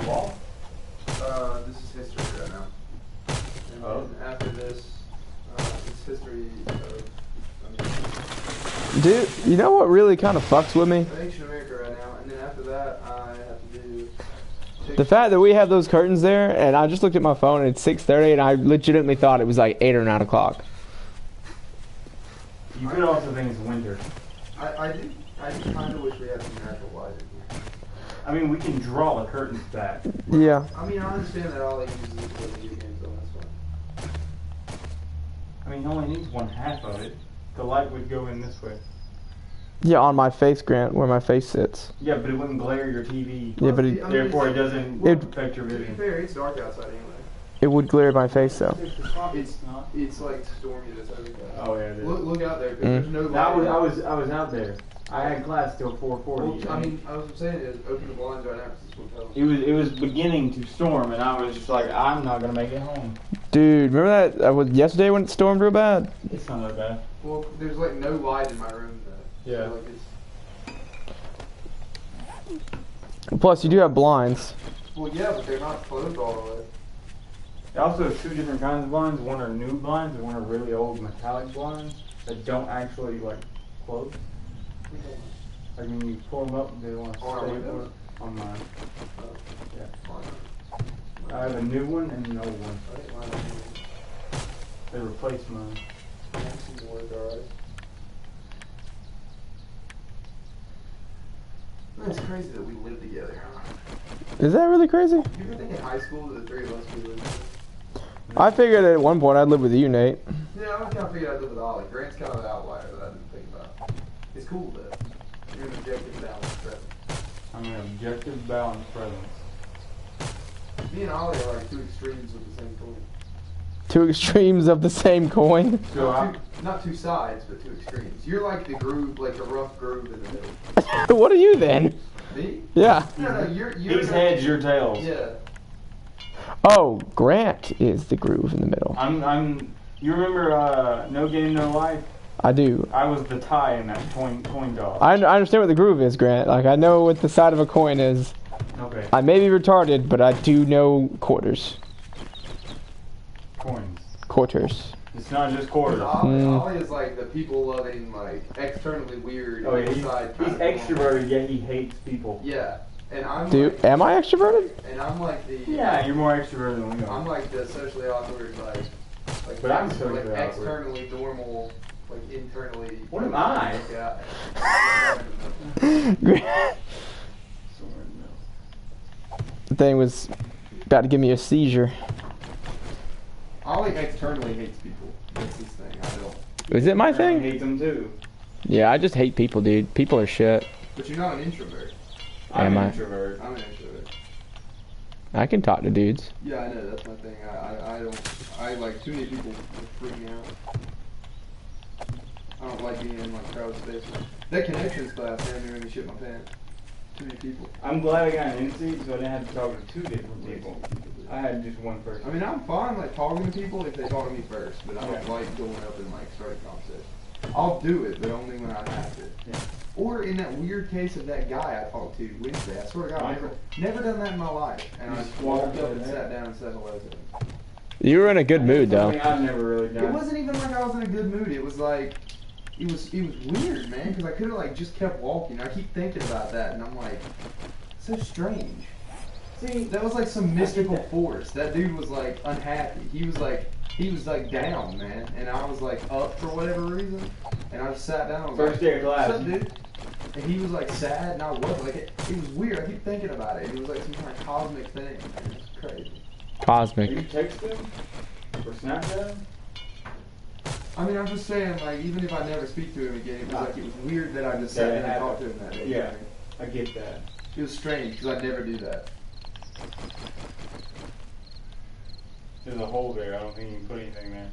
Wall? This is history right now. And Oh. then after this, it's history of Dude, you know what really kind of fucks with me? ancient America right now. And then after that, I have to do... The fact that we have those curtains there, and I just looked at my phone and it's 6:30, and I legitimately thought it was like 8 or 9 o'clock. You could also think it's winter. I do kind of wish we had some natural light in here. I mean, we can draw the curtains back. Yeah. I mean, I understand that all he uses is for the video games, so that's fine. I mean, he only needs one half of it. The light would go in this way. Yeah, on my face, Grant, where my face sits. Yeah, but it wouldn't glare your TV. Yeah, but I mean, Therefore, it doesn't It- affect your To be vision. fair, it's dark outside anyway. it would glare my face though. It's not. It's like stormy this every day. Oh yeah, it is. Look out there, 'cause there's no light. I was out there. I had class till 4:40. Well, I mean, I was saying is open the blinds right now because this will tell. it was beginning to storm, and I was just like, I'm not gonna make it home. Dude, remember that was yesterday when it stormed real bad? It's not that bad. Well, there's like no light in my room though. Yeah. So, like it's, Plus, you do have blinds. well, yeah, but they're not closed all the way. They also have 2 different kinds of blinds. One are new blinds, and one are really old metallic blinds that don't actually like close. Like when you pull them up, they want to On our stay windows? on mine. Yeah. Fine. I have a new one and an old one. I think mine is- They replaced mine. mine seems to work alright. Man, it's crazy that we live together. Is that really crazy? You ever think in high school that the 3 of us we lived together? I figured at one point I'd live with you, Nate. Yeah, I was kind of figured I'd live with Ollie. Grant's kind of an outlier that I didn't think about. It's cool though. You're an objective balanced presence. I'm an objective balanced presence. Me and Ollie are like two extremes of the same coin. Two extremes of the same coin. Not two sides, but two extremes. You're like the groove, like the rough groove in the middle. What are you then? Me? Yeah. No, you're He's heads, your tails. Yeah. Oh, Grant is the groove in the middle. You remember No Game, No Life? I do. I was the tie in that coin toss. I understand what the groove is, Grant. Like, I know what the side of a coin is. Okay. I may be retarded, but I do know quarters. Coins. Quarters. It's not just quarters. Ollie is like the people-loving, like externally weird. Oh yeah, inside he's kind of extroverted, yet he hates people. Yeah, and I'm Dude, like, am I extroverted? and I'm like the Yeah, you're more extroverted than we I'm are. like the socially awkward, like But I'm like socially awkward. externally normal, like internally. What am I? Yeah. The thing was about to give me a seizure. Ollie externally hates people. That's his thing. I don't. Is it my I thing? hate them too. Yeah, I just hate people, dude. People are shit. But you're not an introvert. I'm Am an I? introvert. I'm an introvert. I can talk to dudes. Yeah, I know. That's my thing. I don't. I like too many people freak me out. I don't like being in like crowded spaces. That connections class made me shit my pants. Too many people. I'm glad I got an in-seat so I didn't have to talk to two different people. I had just one person. I mean, I'm fine like talking to people if they talk to me first, but I don't like going up and like starting a conversation. I'll do it, but only when I have to. Yeah. Or in that weird case of that guy I talked to Wednesday. I swear to God, I've never done that in my life. And I just walked up and sat down and said hello to him. You were in a good mood, though. Something I've never really done. It wasn't even like I was in a good mood. It was like, it was weird, man, because I could have like just kept walking. I keep thinking about that, and I'm like, so strange. See, that was like some mystical force. That dude was like unhappy. He was like down, man, and I was like up for whatever reason, and I just sat down. I was First like, day of class. "What's up, dude?" And he was like sad, and I was like, it was weird. I keep thinking about it. It was like some kind of cosmic thing. Man. It was crazy. Are you Cosmic. texting him? Or Snapchat? I mean, I'm just saying, like, even if I never speak to him again, it was like it was weird that I just sat down and talked to him that day. Yeah, I get that. It was strange because I'd never do that. There's a hole there. I don't think you can put anything there.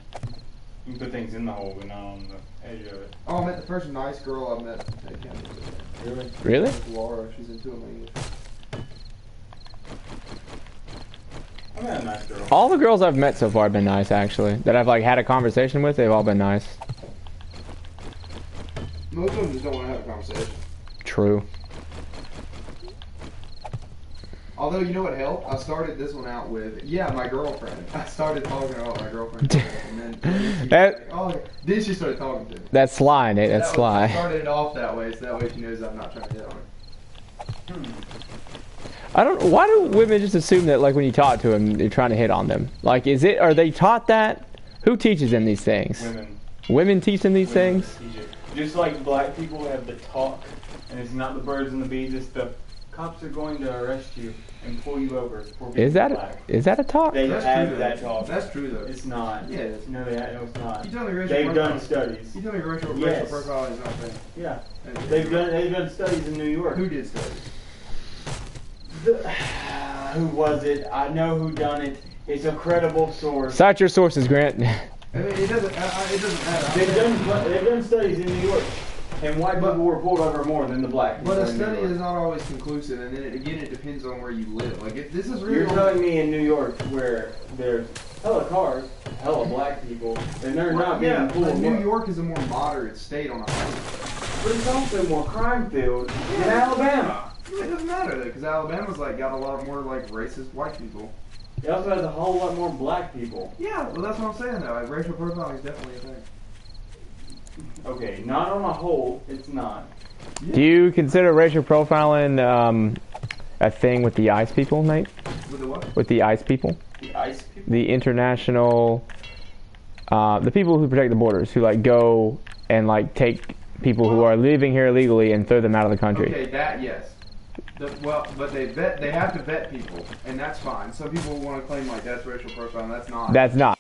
You can put things in the hole, but not on the edge of it. Oh, I met the first nice girl I met at campus. Really? Really? Laura, she's into English. I met a nice girl. All the girls I've met so far have been nice, actually. That I've like had a conversation with, they've all been nice. Most of them just don't want to have a conversation. True. Although, you know what helped? I started this one out with, my girlfriend. I started talking about my girlfriend. And then then she started talking to me. That's sly, Nate. That's I sly. started it off that way, so that way she knows I'm not trying to hit on her. I don't. Why do women just assume that like when you talk to them, you're trying to hit on them? Like, are they taught that? Who teaches them these things? Women. Women teach them these Women things. teach it. Just like black people have the talk, and it's not the birds and the bees, it's the cops are going to arrest you and pull you over for being Is that black. a talk? They That's have true, that though. talk. That's true, though. It's not. Yeah, it is. No, it's not. You tell me racial They've done profiling. studies. You tell me racial Yes. profiling is not a thing. Yeah. And- They've done studies in New York. Who did studies? Who was it? I know who done it. It's a credible source. Cite your sources, Grant. I mean, it doesn't matter. They've done studies in New York, and white people were pulled over more than the black people. But a in New study York. is not always conclusive, and then it depends on where you live. Like, if this is real. You're telling me in New York where there's hella cars, hella black people, and they're not being Yeah, pulled but New over. York is a more moderate state on a highway. But it's also more crime-filled than Alabama. It doesn't matter though, because Alabama's like got a lot more like racist white people. It also has a whole lot more black people. Yeah, well that's what I'm saying though. Like racial profiling is definitely a thing. Okay, not on a whole, it's not. Do you consider racial profiling a thing with the ICE people, Nate? With the what? With the ICE people, The ICE people? the international, the people who protect the borders, who like go and like take people who are living here illegally and throw them out of the country. Okay, that yes. But they have to vet people, and that's fine. Some people want to claim like that's racial profiling. That's not. That's not.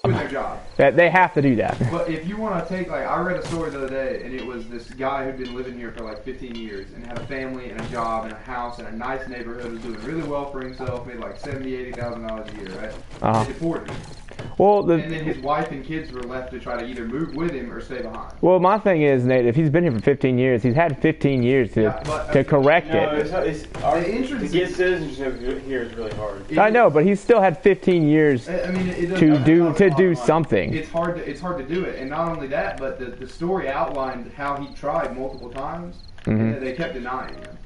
Doing their job. That they have to do that. But if you want to take, like, I read a story the other day, and it was this guy who'd been living here for like 15 years and had a family and a job and a house and a nice neighborhood, was doing really well for himself, made like $70,000-$80,000 a year, right? Uh-huh. They deported him. Well, And then his wife and kids were left to try to either move with him or stay behind. well, my thing is, Nate, if he's been here for 15 years, he's had 15 years to Yeah, but- to correct No, it. to get citizenship here is really hard. I know, but he's still had 15 years I mean, it to doesn't- do something. It's hard to do it, and not only that, but the story outlined how he tried multiple times, and that they kept denying him.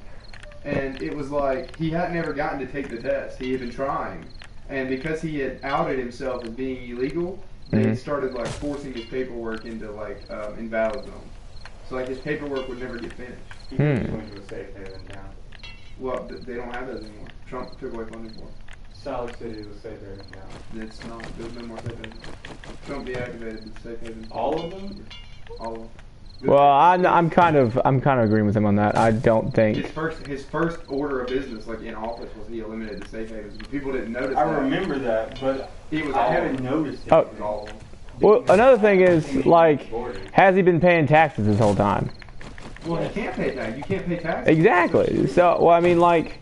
And it was like he hadn't ever gotten to take the test. He had been trying, and because he had outed himself as being illegal, they started like forcing his paperwork into like invalid zone. So like his paperwork would never get finished. He just went to a safe haven town. Well, they don't have those anymore. Trump took away funding for them. Solid City is a safe haven town. It's not. There's no more safe havens. Trump deactivated the safe havens. All of them? All of them. Well, I'm kind of agreeing with him on that. I don't think. His first order of business, like in office, was he eliminated the safe havens. People didn't notice. I that. remember that, but It was I all haven't of them. noticed it. Oh. It was all of them. Well, another thing is, like, has he been paying taxes this whole time? Well, you can't pay tax. You can't pay taxes. Exactly. So, well, I mean, like,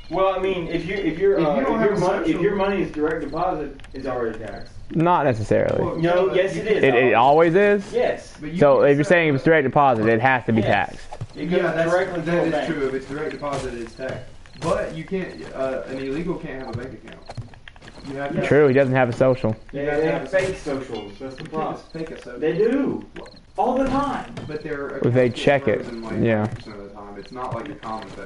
Well, I mean, if your money is direct deposit, it's already taxed. not necessarily. Well, No, but yes, you it can't- is. It always is. Yes. But you So can't if you're say- saying it's direct deposit, it has to be Yes. taxed. It goes Yeah, directly to that a is bank. true. If it's direct deposit, it's taxed. But you can't. An illegal can't have a bank account. You have to. True, he doesn't have a social. They have to have have fake socials. That's the You can't problem. just fake a social. They do. All the time. But they're. If they accounts get check it, frozen, like, yeah. 90% of the time. It's not like a common thing.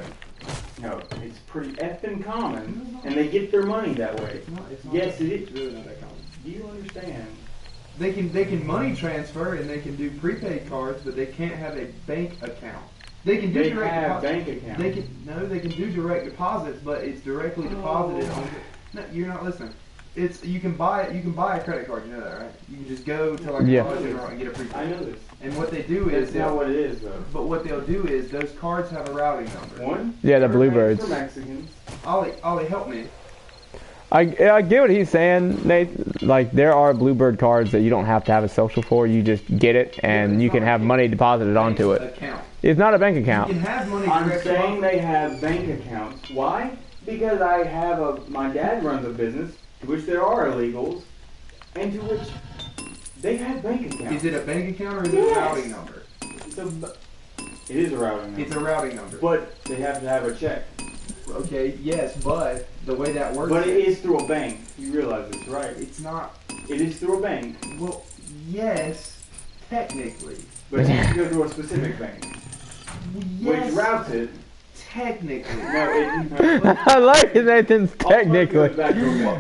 No, it's pretty effing common, and they get their money that way. It's not Yes, it is. It's really not that common. Do you understand? They can money transfer and they can do prepaid cards, but they can't have a bank account. They can do They direct have deposit. bank accounts. They can do direct deposits, but it's directly deposited on. No, you're not listening. It's you can buy a credit card. You know that, right? You can just go to like a Yeah. Dollar General and get a prepaid. I know this. And what they do is, That's not what it is, though. but what they'll do is those cards have a routing number. One? Yeah, the everything's Bluebirds. For Mexicans. Ollie, help me. I get what he's saying, Nate. Like, there are Bluebird cards that you don't have to have a social for. You just get it, and you can have money deposited onto it. Account. It's not a bank You account. can have money I'm direct saying deposit. they have bank accounts. Why? Because I have my dad runs a business to which there are illegals, and to which they have bank accounts. Is it a bank account or is it Yes. a routing number? It is a routing number. It's a routing number. But they have to have a check. Okay, yes, but the way that works. But it is through a bank. You realize this, right? It's not. It is through a bank, Well, yes, technically. but you have to go to a specific bank, Yes, which routes it. technically. No, it. I like Nathan's technically.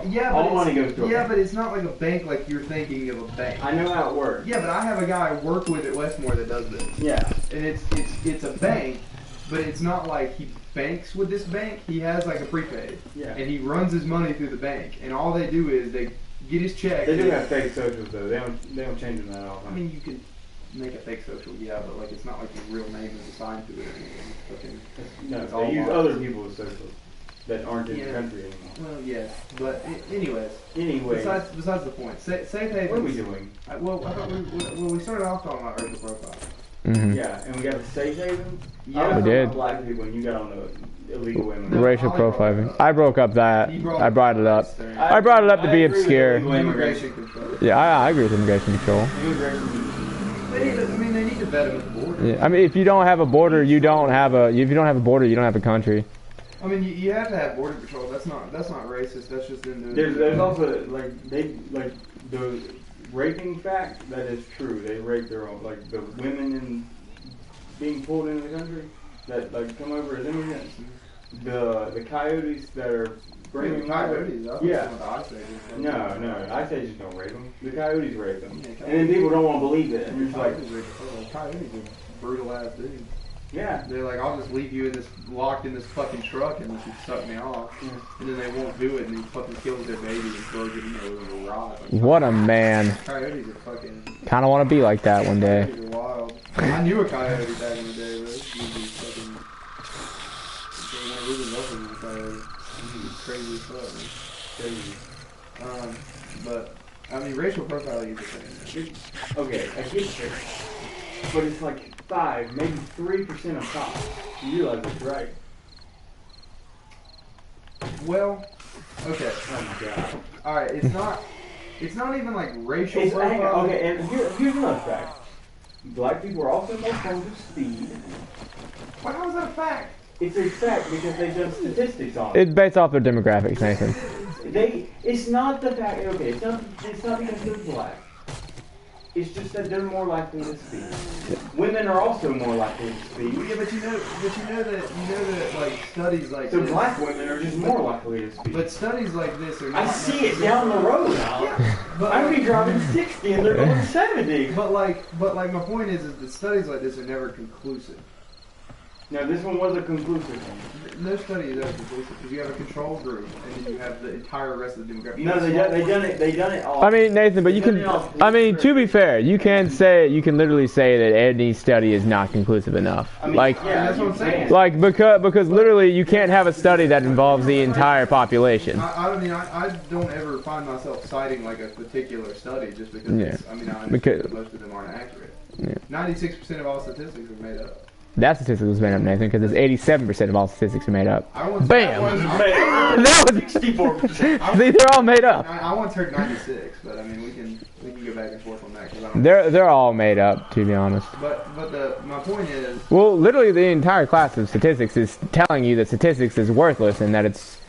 Yeah, All but money it's- goes to a Yeah, bank. but it's not like a bank like you're thinking of a bank. I know how it works. Yeah, but I have a guy I work with at Westmore that does this, Yeah. and it's a bank, but it's not like he banks with this bank. He has like a prepaid, Yeah. and he runs his money through the bank, and all they do is they get his check. They do have fake socials though. They don't change them that I often. mean, you can make a fake social, yeah, but like it's not like your real name is assigned to it or anything. It's fucking, No, it's all they use lies. other people's socials that aren't in Yeah. the country anymore. Well, yes, but anyways. Anyway, Besides the point, safe havens. what are we doing? Well, I thought we started off talking about racial profile. Hmm. Yeah, and we got the safe haven. Yeah. I was We talking did. about black people, and you got on the illegal women. No. Racial profiling. I broke up that. He I brought it up. I brought it up to be agree with obscure. illegal Immigration control. Yeah, I agree with immigration control. Immigration. They need to vet them at the border. Yeah, I mean, if you don't have a border, you don't have a. If you don't have a border, you don't have a country. I mean, you have to have border patrol. That's not racist. That's just them doing. There's also like the raping fact that is true. They rape their own, like the women in being pulled into the country that like come over as immigrants. The coyotes that are bringing them over. coyotes. Yeah. I No, I say just don't rape them. The coyotes rape them, Yeah, and then people don't want to believe it. And you're just like, Coyotes are brutal ass dudes. yeah. They're like, I'll just leave you in this locked in this fucking truck unless you suck me off, and then they won't do it, and he fucking kills their baby and throws it in there with a rod. Like, What a man. coyotes are fucking. Kind of want to be like that one day. Coyotes are wild. I knew a coyote back in the day, but he was fucking. they want to really love with each other. It's crazy as fuck, man. Crazy. But I mean, racial profiling is a thing. Okay, I get it. But it's like 5, maybe 3% of cops. You realize that's right. Well, okay. Oh my god. All right, it's not even like racial Hang on, profiling. okay, and here's another fact. Black people are also more prone to speed. Well, how is that a fact? It's a fact because they've done statistics on it. It's based off their demographics, Nathan. It's not the fact. Okay, it's not because they're black. It's just that they're more likely to speed. Women are also more likely to speed. Yeah, but you know that like studies like So this, black women are just more likely to speed. but studies like this are not. I see it down the road now. Yeah, but I be driving 60 and they're going 70. But like my point is that studies like this are never conclusive. No, this one was a conclusive one. No study is ever conclusive because you have a control group and then you have the entire rest of the demographic. No, they done it all. I mean, Nathan, but you can. I mean, to be fair, you can literally say that any study is not conclusive enough. I mean, Like, yeah, that's what I'm saying. like because literally you can't have a study that involves the entire population. I don't ever find myself citing like a particular study just because I understand Because- that most of them aren't accurate. Yeah. 96% of all statistics are made up. That statistic was made up, Nathan, because it's 87% of all statistics are made up. I once, Bam! That was 64%. See, they're all made up. I once heard 96, but I mean we can go back and forth on that because I don't. They're all made up, to be honest. But my point is. Well, literally, the entire class of statistics is telling you that statistics is worthless and that it's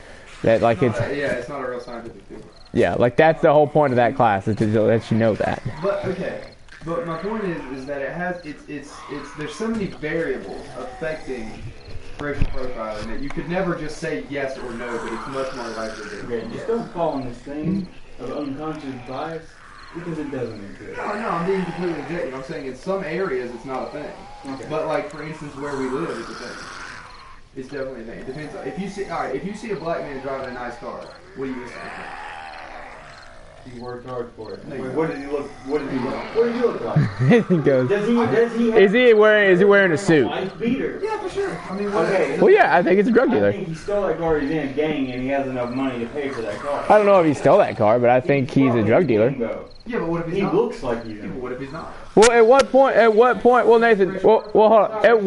It's not a real scientific field. yeah, like that's the whole point of that class is to let you know that. But okay. But my point is that it's there's so many variables affecting racial profiling that you could never just say yes or no, but it's much more likely that Okay, just don't fall in this thing of unconscious bias because it doesn't exist. No, I'm being completely objective. I'm saying in some areas it's not a thing. Okay. But like for instance where we live it's a thing. It's definitely a thing. It depends on, if you see a black man driving a nice car, what do you instantly think? He worked hard for it. No, Wait, you what does he look? What does he look? What does he look like? He goes, Does he? Have, is he wearing a suit? Wife beater. Yeah, for sure. I mean, Okay. Well, yeah, I think it's a drug I dealer. think he stole that car. He's in a gang and he has enough money to pay for that car. I don't know if he stole that car, but I think he's a drug dealer. Yeah, but what if he's He not? looks like he's. Yeah, but what if he's not? Well, at what point? Well, Nathan, well, hold on. At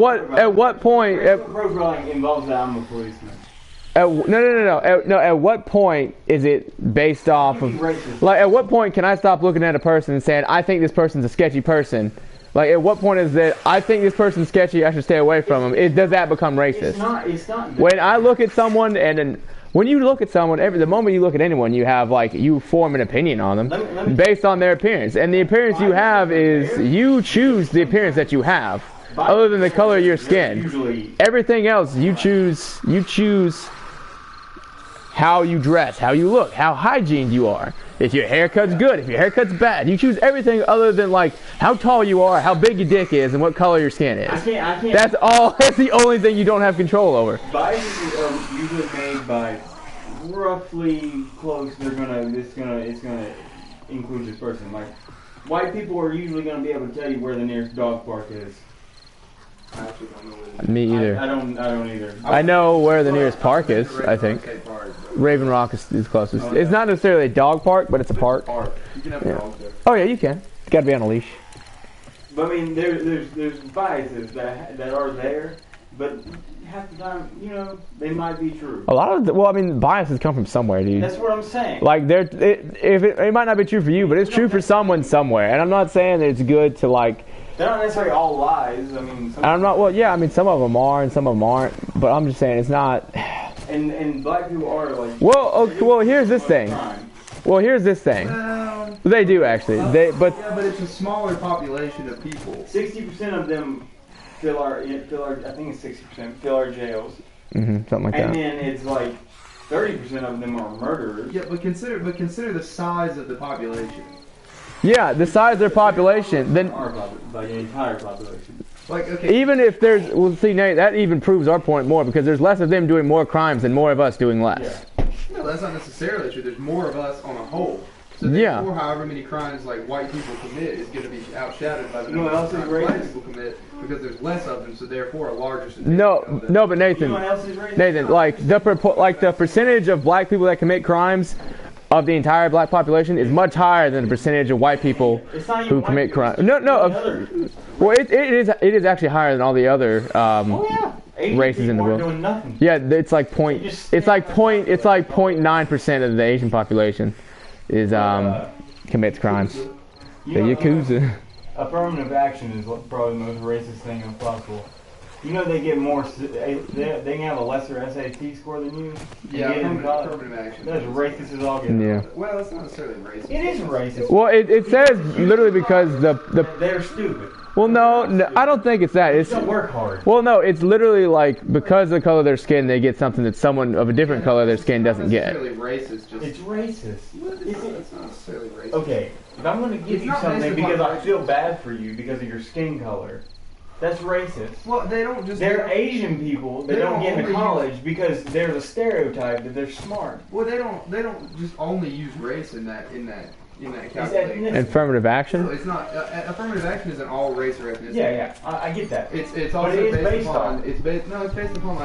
what point? Profiling involves that I'm a policeman. No. At what point is it based off of? Like, at what point can I stop looking at a person and saying, I think this person's a sketchy person? Like, at what point is that I think this person's sketchy, I should stay away from him? Does that become racist? It's not. When I look at someone, and then when you look at someone, the moment you look at anyone, you have you form an opinion on them Let me- based on their appearance, and the appearance you have is you choose the appearance that you have, other than the color of your skin. Usually, Everything else you choose. You choose how you dress, how you look, how hygiene you are. If your haircut's good, if your haircut's bad, you choose everything other than how tall you are, how big your dick is, and what color your skin is. I can't. That's all. That's the only thing you don't have control over. Biases are usually made by roughly close. It's gonna include this person. Like white people are usually gonna be able to tell you where the nearest dog park is. I actually don't know what it is. Me either. I don't either. I know where the nearest park is, I think. Raven Rock is closest. Oh, yeah. It's not necessarily a dog park, but it's a park. You can have Yeah. a dog there. Oh yeah, you can. It's got to be on a leash. But I mean, there's biases that are there, but half the time, they might be true. A lot of biases come from somewhere, dude. That's what I'm saying. Like it might not be true for you, but it's true for someone somewhere. And I'm not saying that it's good to They're not necessarily all lies. I mean, I'm not. Well, yeah. I mean, some of them are, and some of them aren't. But I'm just saying it's not. And black people are like. Well, here's this thing. Crime. Well, here's this thing. They do actually. Yeah, but it's a smaller population of people. 60% of them fill our. I think it's 60% fill our jails, something like and that. then it's like 30% of them are murderers. Yeah, but consider the size of the population. Yeah, the size of their population. Then Like the entire population. Like, okay. even if there's, well, see, Nate, that even proves our point more because there's less of them doing more crimes than more of us doing less. Yeah. No, that's not necessarily true. There's more of us on a whole. So Yeah. therefore, however many crimes like white people commit is going to be outshadowed by the You know number what of else is crimes black racist? people commit because there's less of them. So therefore, a larger statistic No, of them. no, but You know Nathan, what else is racist? Nathan, like the percentage of black people that commit crimes of the entire black population is much higher than the percentage of white people It's not even who white commit people, crimes. it's No, just no. any other. Well, it is actually higher than all the other Oh yeah. Asian races in the people aren't world. doing nothing. Yeah, it's like point. It's like 0.9% of the Asian population is commits crimes. You The know, Yakuza. affirmative action is probably the most racist thing possible. You know they get more. They can have a lesser SAT score than you. Yeah, and get in college. affirmative action. That's racist as all get. Yeah. Well, it's not necessarily racist. It is racist. Well, it says literally because the They're stupid. well, no, I don't think it's that. They It's don't work hard. well, no, it's literally like because of the color of their skin, they get something that someone of a different color of their skin doesn't get. It's not necessarily racist. Just It's racist. it's not necessarily racist. Okay, if I'm going to give It's you not something based because upon I feel bad for you because of your skin color, that's racist. Well, they don't just. They're Asian people that They don't don't get into only college because there's a stereotype that they're smart. Well, they don't just only use race in that It's calculation. ethnicity. Affirmative action. It's not affirmative action isn't all race or ethnicity. Yeah, I get that. It's also But it is based based upon on- it's based upon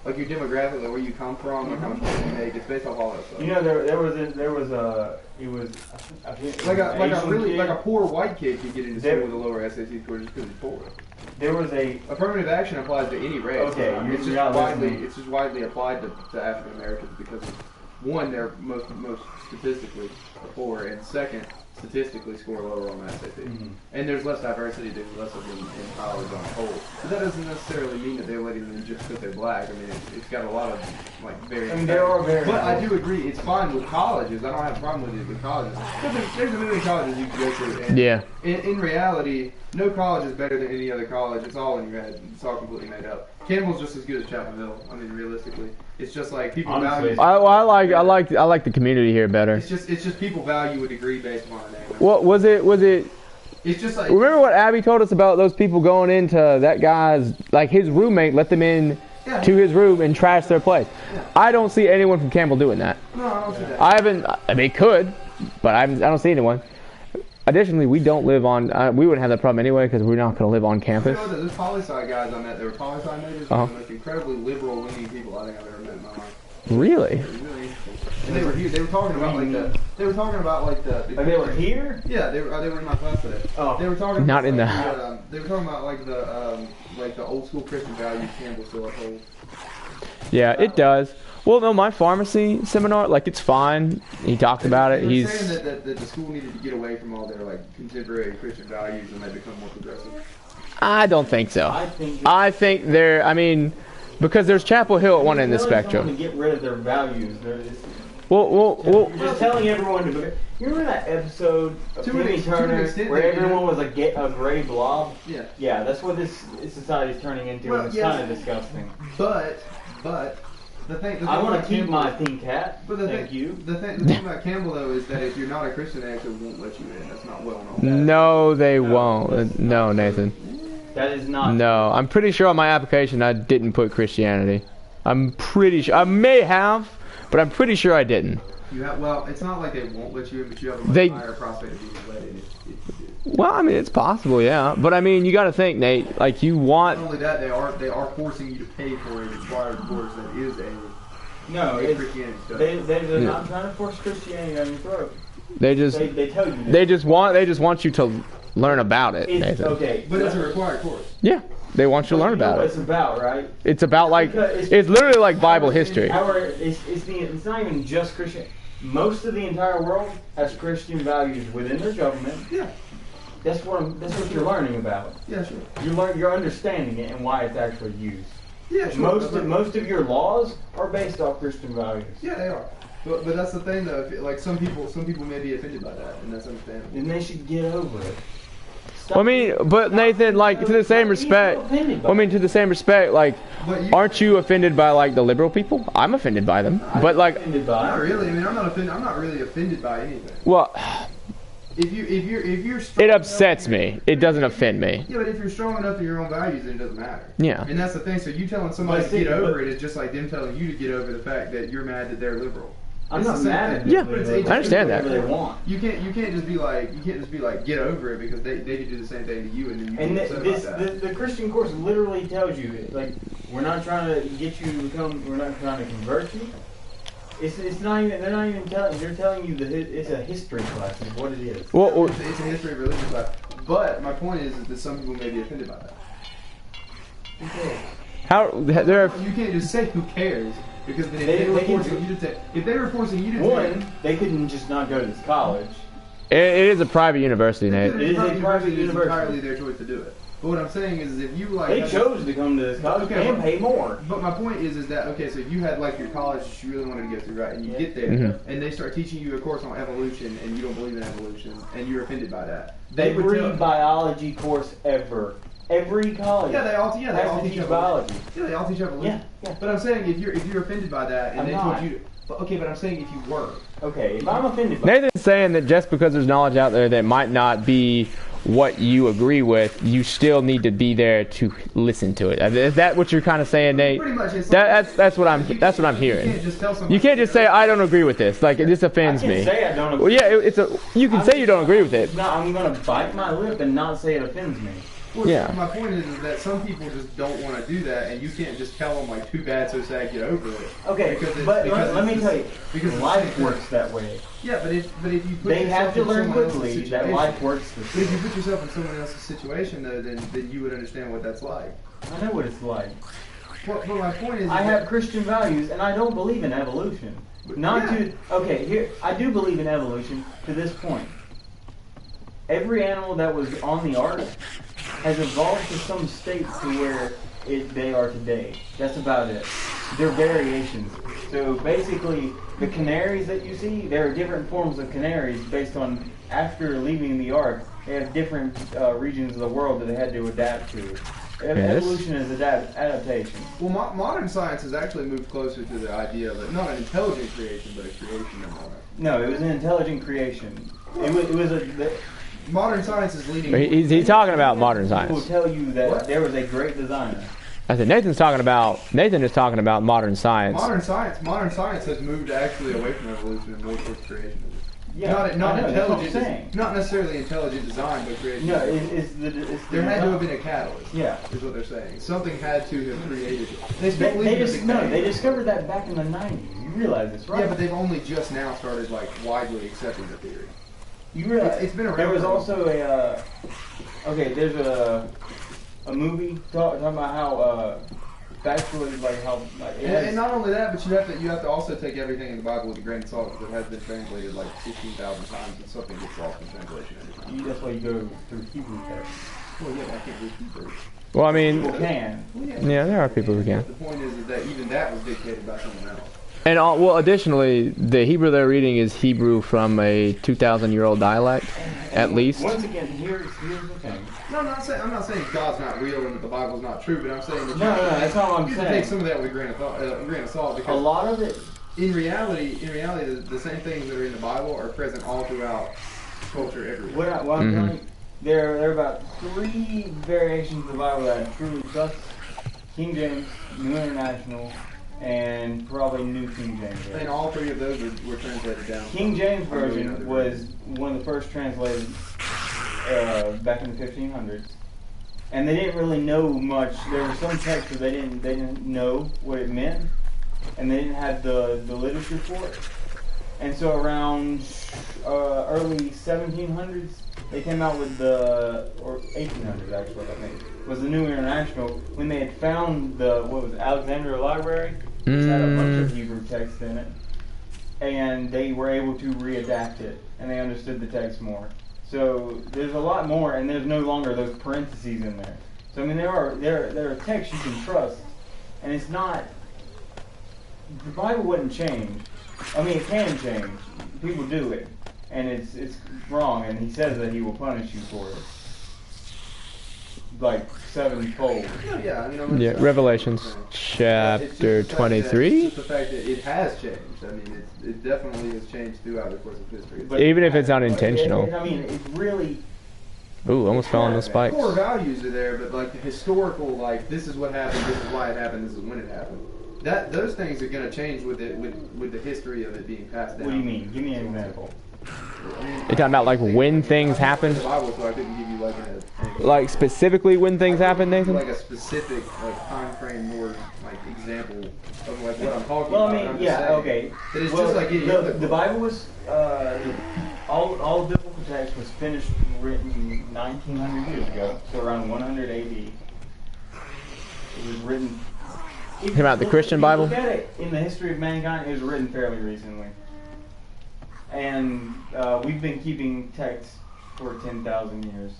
like your demographic, like where you come from, like how much money you make. It's based off all that stuff. You know, it was I think like a Asian really kid. like a poor white kid could get into There- school with a lower SAT score just because he's poor. There was a Affirmative action applies to any race. Okay, it's you're not listening. it's just widely applied to African Americans because one, they're most statistically poor, and second, statistically score lower on the SAT. Mhm. And there's less diversity, there's less of them in college on the whole. But that doesn't necessarily mean that they're letting them just because they're black. I mean, it's got a lot of like various. I mean, there are various. But I do agree, it's fine with colleges. I don't have a problem with it with colleges. There's a million colleges you can go to. And Yeah. in reality, no college is better than any other college. It's all in your head. It's all completely made up. Campbell's just as good as Chapel Hill. I mean, realistically, it's just like people Honestly, value. I like the community here better. It's just people value a degree based upon a name. What was it? It's just like Remember what Abby told us about those people going into that guy's, like his roommate let them in Yeah. to his room and trash their place. I don't see anyone from Campbell doing that. no, I don't see that. I mean, it could, but I don't see anyone. Additionally, we don't live on, we wouldn't have that problem anyway because we're not going to live on You campus. know, those poli-sci guys I met, they were poli-sci majors, Uh-huh. the most incredibly liberal-leaning people I think I've ever met in my life. Really? It was really interesting. And they were here. They were talking about like the. They were talking about like the. They were here? Yeah, they were in my class today. Oh. They were talking. Not about, in like, they were talking about like the old school Christian values Campbell still upholds. Yeah, it does. Well, no, my pharmacy seminar, like it's fine. He talked about it. They were He's saying that the school needed to get away from all their like contemporary Christian values and they become more progressive. I don't think so. I think they're, I mean, because there's Chapel Hill at one end of the Telling spectrum. someone to get rid of their values. Well, You're just telling everyone to. You remember that episode of To an Timmy ex- to an Turner extent, where they everyone do. was a gray blob? Yeah. Yeah, that's what this society's turning into, Well, and it's yes. kind of disgusting. But the thing. I want about to keep Campbell- my pink hat. But the Thank thing, you. The thing about Campbell though is that if you're not a Christian, they actually won't let you in. That's not well known. no, they No, won't. that's No, not Nathan. That is not. No, I'm pretty sure on my application I didn't put Christianity. I'm pretty sure. I may have, but I'm pretty sure I didn't. You have, well, it's not like they won't let you in, but you have a much They- higher prospect of being let in. Well, I mean, it's possible, yeah. But I mean, you got to think, Nate. Like, you Not want. only that, they are forcing you to pay for a required course that is No, a it's, Christianity study. they're not trying to force Christianity down your throat. They just. They tell you. They just want you to learn about it, It's, Nathan. okay, But it's a required course. Yeah, they want you to learn you know about what it. it's about, right? It's about like Because it's literally like Bible history. It's not even just Christian. Most of the entire world has Christian values within their government. Yeah. That's what you're learning about. Yeah, sure. You're understanding it and why it's actually used. Yeah, sure. Most of your laws are based off Christian values. Yeah, they are. But that's the thing though. If, like some people may be offended by that, and that's understandable. Then they should get over it. Stop Well, I mean, but Nathan, like to the same respect. I mean, to the same respect, like, But you, aren't you offended by like the liberal people? I'm offended by them, but like, offended by Not it. really. I mean, I'm not offended. I'm not really offended by anything. well, If you're strong it enough upsets in your- me. It doesn't offend me. Yeah, but if you're strong enough in your own values, then it doesn't matter. Yeah. And that's the thing. So you telling somebody But to get see, over but- it is just like them telling you to get over the fact that you're mad that they're liberal. I'm It's not the same mad at thing. Yeah, them. But I understand that. Whatever they want. You can't just be like get over it because they could do the same thing to you and then you And get upset about that. the Christian course literally tells you, like, we're not trying to get you to become, we're not trying to convert you. It's not even, they're not even telling, they're telling you that it's a history class is what it is. Well, It's a history of religion class. But my point is that some people may be offended by that. how there are You can't just say who cares because then They if they were can forcing you to take, if they were forcing you to One, they couldn't just not go to this college. it is a private university, Nate. It is a private It's university. entirely their choice to do it. But what I'm saying is if you like They had- chose to come to this college Okay, and but- pay more. But my point is that okay, so you had like your college that you really wanted to go through, right? And you get there, Mhm. and they start teaching you a course on evolution, and you don't believe in evolution, and you're offended by that. They would Every tell, biology course ever. Every college. yeah, they all teach has to teach evolution. biology. Yeah, they all teach evolution. Yeah, yeah. But I'm saying if you're offended by that, and I'm they not. told you, but okay, but I'm saying if you were, Okay, if I'm offended by Nathan's saying that just because there's knowledge out there that might not be what you agree with, you still need to be there to listen to it. Is that what you're kind of saying, Nate? pretty much it's That's what I'm you hearing. You can't just tell somebody. You can't just say I don't agree with this. Like this I offends can't me. say I don't Well, agree. yeah, it's a. You can say you don't agree with it. No, I'm gonna bite my lip and not say it offends me. Well, Yeah. My point is that some people just don't want to do that, and you can't just tell them like, "Too bad, so sad, get over it." Okay, Because it's- but because let me it's tell you, because it's life different. works that way. Yeah, but if you put They yourself have to in learn someone else's quickly that situation- life works the But if you same. put yourself in someone else's situation, though, then you would understand what that's like. I know what it's like. But my point is, I have Christian values, and I don't believe in evolution. Not Yeah. to okay, here I do believe in evolution to this point. Every animal that was on the ark has evolved to some state to where they are today. That's about it. They're variations. So basically, the canaries that you see, there are different forms of canaries based on after leaving the ark. They have different regions of the world that they had to adapt to. Evolution is adaptation. well, modern science has actually moved closer to the idea of it, not an intelligent creation, but a creation of modern. No, it was an intelligent creation. It was a. Modern science is leading. He's talking about modern People science. tell you that What? there was a great designer. I said Nathan is talking about modern science. Modern science has moved actually away from evolution and more towards creation. Yeah, not I know, that's what I'm intelligent, saying. not necessarily intelligent design, but creation. No, it's the There had to have been a catalyst. Yeah. Is what they're saying. Something had to have created it. They They, still believe they in just Big no, Bang. they discovered that back in the 90s. You realize this, right? Yeah, but they've only just now started like widely accepting the theory. you realize it's been around There was for a also there's a movie talking about how factually like how like it has- And not only that, but you have to also take everything in the Bible with a grain of salt because it has been translated like 16,000 times and something gets lost in translation every time. that's why you go through Hebrew text. Well, yeah, but I can't read Hebrew. Well, I mean, People can. yeah, there are people who can. The point is that even that was dictated by someone else. And well, additionally, the Hebrew they're reading is Hebrew from a 2,000-year-old dialect, at least. Once again, here's the thing. No, I'm not saying God's not real and that the Bible's not true, but I'm saying that No, that's not what I'm you have to saying. take some of that with a grain of salt A because lot of it. in reality, the same things that are in the Bible are present all throughout culture everywhere. What I'm Mhm. telling you, there are about 3 variations of the Bible that I truly trust: King James, New International, and probably New King James And Version. all 3 of those were translated down. King James Version was one of the first translated back in the 1500s, and they didn't really know much. There were some texts that they didn't know what it meant, and they didn't have the literature for it. And so around early 1700s, they came out with or 1800s actually, I think, was the New International, when they had found Alexandria Library, which had a bunch of Hebrew text in it, and they were able to readapt it, and they understood the text more. So there's a lot more, and there's no longer those parentheses in there. So I mean, there are texts you can trust, and it's not. The Bible wouldn't change. I mean, it can change. People do it, and it's wrong. And He says that He will punish you for it, like 7-fold. Yeah, I mean, Yeah, Revelations It's just chapter the fact that- 23. It's just the fact that it has changed. I mean, it definitely has changed throughout the course of history. But- Even if it's unintentional. I mean, it's really. Ooh, almost fell on the spikes. Core values are there, but like the historical, like this is what happened, this is why it happened, this is when it happened. those things are going to change with the history of it being passed down. What do you mean? Give me an example. I mean, You're talking about like when things happened? The Bible, so I couldn't give you like Like specifically when things happen, Nathan? like a specific like time frame or like example of like what I'm talking Well, about. I I'm mean, just yeah, saying okay. that it's Well, just like any other the book. Bible was all biblical text was finished and written 1900 years ago, so around 100 AD. It was written. Talking about the Christian if you Bible? Look at it in the history of mankind. It was written fairly recently, and we've been keeping text for 10,000 years.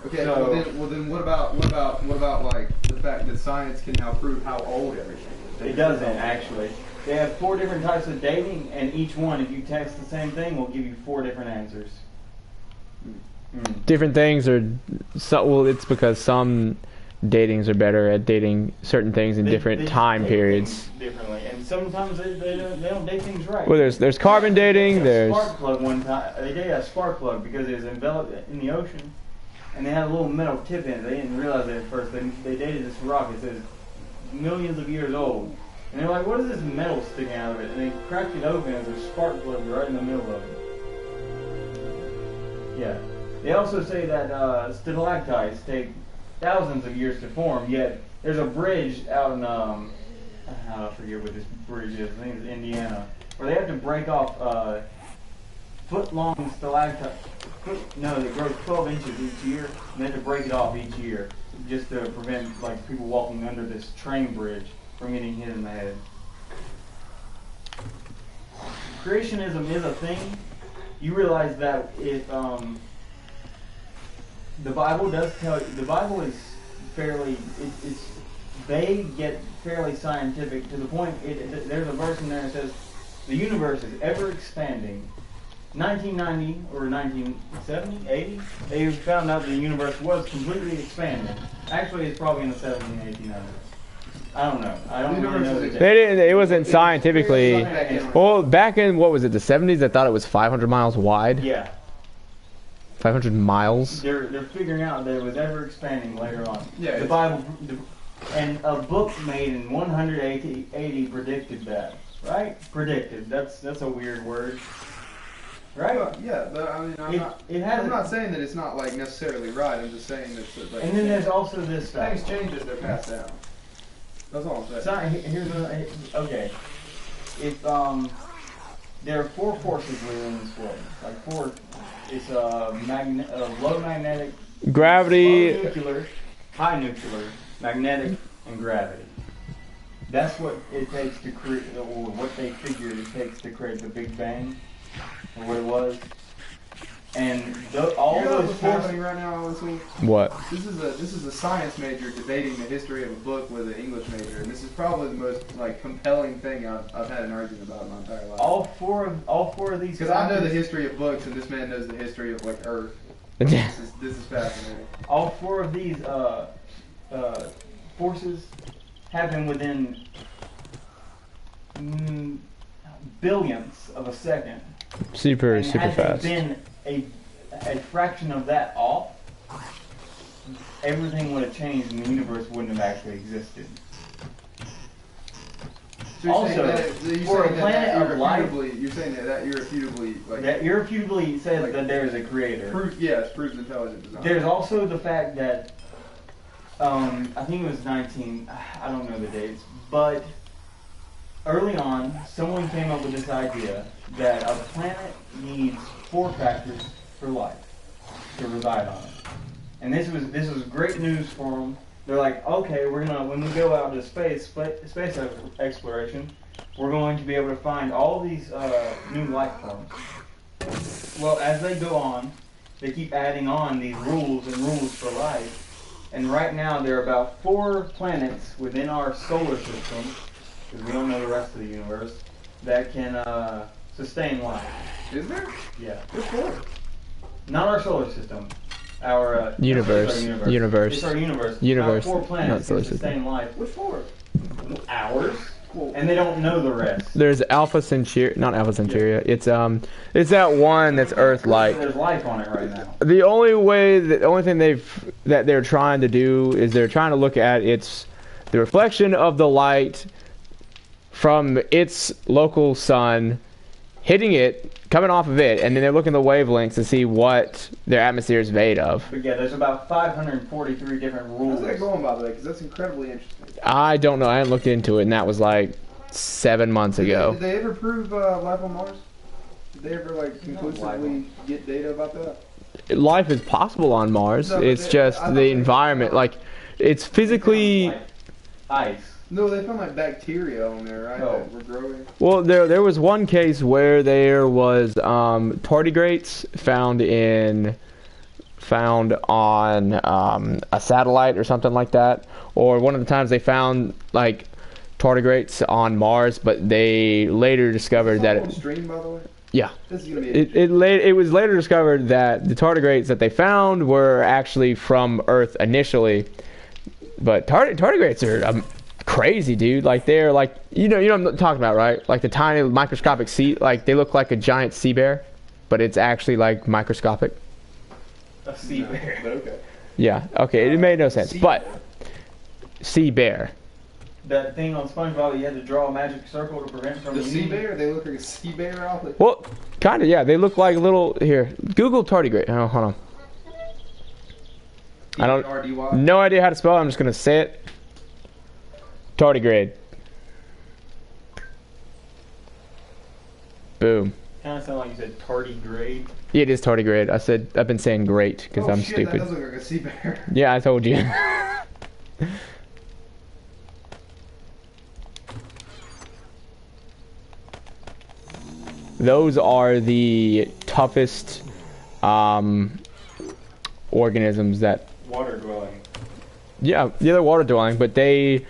Okay, So- well then what about like the fact that science can now prove how old everything is? It doesn't actually. They have 4 different types of dating, and each one, if you text the same thing, will give you 4 different answers. Different things are well, it's because some datings are better at dating certain things in different They time date periods. things differently, and sometimes they don't date things right. Well, there's carbon dating. A There's spark plug one time. They dated a spark plug because it was enveloped in the ocean, and they had a little metal tip in it. They didn't realize it at first. They dated this rock. It says millions of years old, and they're like, "What is this metal sticking out of it?" And they cracked it open, and there's a spark plug right in the middle of it. Yeah. They also say that stalactites take thousands of years to form. Yet there's a bridge out in I forget what this bridge is. I think it's Indiana, where they have to break off foot-long stalactite. It grows 12 inches each year, and they have to break it off each year just to prevent like people walking under this train bridge from getting hit in the head. Creationism is a thing. You realize that if the Bible does tell you, the Bible is fairly, it's they get fairly scientific to the point, there's a verse in there that says, the universe is ever expanding. 1990 or 1970, 80, they found out the universe was completely expanding. Actually, it's probably in the 17, 1800s. I don't know. I don't really know the date. they didn't. It wasn't scientifically. Well, back in what was it, the 70s? I thought it was 500 miles wide. Yeah. 500 miles. They're figuring out that it was ever expanding later on. Yeah, The Bible, and a book made in 180 predicted that. Right? Predicted. That's a weird word. Right? Well, yeah, but I mean, I'm not saying that it's not like necessarily right. I'm just saying that. Like, And then there's also this stuff. things change as they're passed down. That's all I'm saying. It's not, okay. If there are 4 forces within this world. Like 4. It's low magnetic, Gravity. low nuclear, high nuclear, magnetic, and gravity. That's what it takes to create, or what they figured it takes to create the Big Bang, or what it was. And all You know those what's forces. happening right now, honestly? What? This is a science major debating the history of a book with an English major, and this is probably the most like compelling thing I've had an argument about in my entire life. All four of these. Because I know the factors- history of books, and this man knows the history of like Earth. This is fascinating. All 4 of these forces happen within billionths of a second. Super And super had there fast. been a fraction of that off, everything would have changed and the universe wouldn't have actually existed. So you're saying Also, that, you're for a saying planet that of life- you're saying that irrefutably like That irrefutably says Like- that there is a creator. proves intelligent design. There's also the fact that I think it was I don't know the dates, but early on, someone came up with this idea that a planet needs 4 factors for life to reside on it. And this was great news for them. They're like, okay, when we go out into space exploration, we're going to be able to find all these new life forms. Well, as they go on, they keep adding on these rules and rules for life. And right now, there are about 4 planets within our solar system, because we don't know the rest of the universe, that can sustain life. Is there? Yeah. Which 4? Not our solar system. Our Universe. It's our universe. Universe. It's our universe. Universe, About 4 not planets solar can sustain life. Which 4? Ours. Cool. And they don't know the rest. There's Alpha Centauri, not Alpha Centauri. It's that one that's Earth-like. There's life on it right now. The only thing they're trying to do is they're trying to look at its the reflection of the light from its local sun hitting it, coming off of it, and then they're looking at the wavelengths to see what their atmosphere is made of. But yeah, there's about 543 different rules. How's that going, by the way? Because that's incredibly interesting. I don't know. I hadn't looked into it, and that was like 7 months ago. Did they ever prove life on Mars? Did they ever like conclusively get data about that? Life is possible on Mars. No, It's just the environment. Like, it's physically. Like ice. No, they found like bacteria on there, right? Oh. That were growing. Well, there was one case where there was tardigrades found on a satellite or something like that. Or one of the times they found like tardigrades on Mars, but they later discovered that it, Stream, by the way. yeah. This is gonna be It was later discovered that the tardigrades that they found were actually from Earth initially, but tardigrades are crazy, dude. Like they're like you know what I'm talking about, right? Like the tiny microscopic sea, like they look like a giant sea bear, but it's actually like microscopic. A sea bear. But okay. Yeah. Okay. It made no sense, but sea bear. That thing on SpongeBob, you had to draw a magic circle to prevent from The eating. sea bear? They look like a sea bear off it. Well, kind of. Yeah. They look like little. Here, Google tardigrade. Oh, hold on. I don't. RDY. No idea how to spell it. I'm just gonna say it. Tardigrade. Boom. Kind of sound like you said tardigrade. Yeah, it is tardigrade. I've been saying great because I'm shit, stupid. That does look like a sea bear. Yeah, I told you. Those are the toughest organisms that. Water dwelling. Yeah, they're water dwelling, but they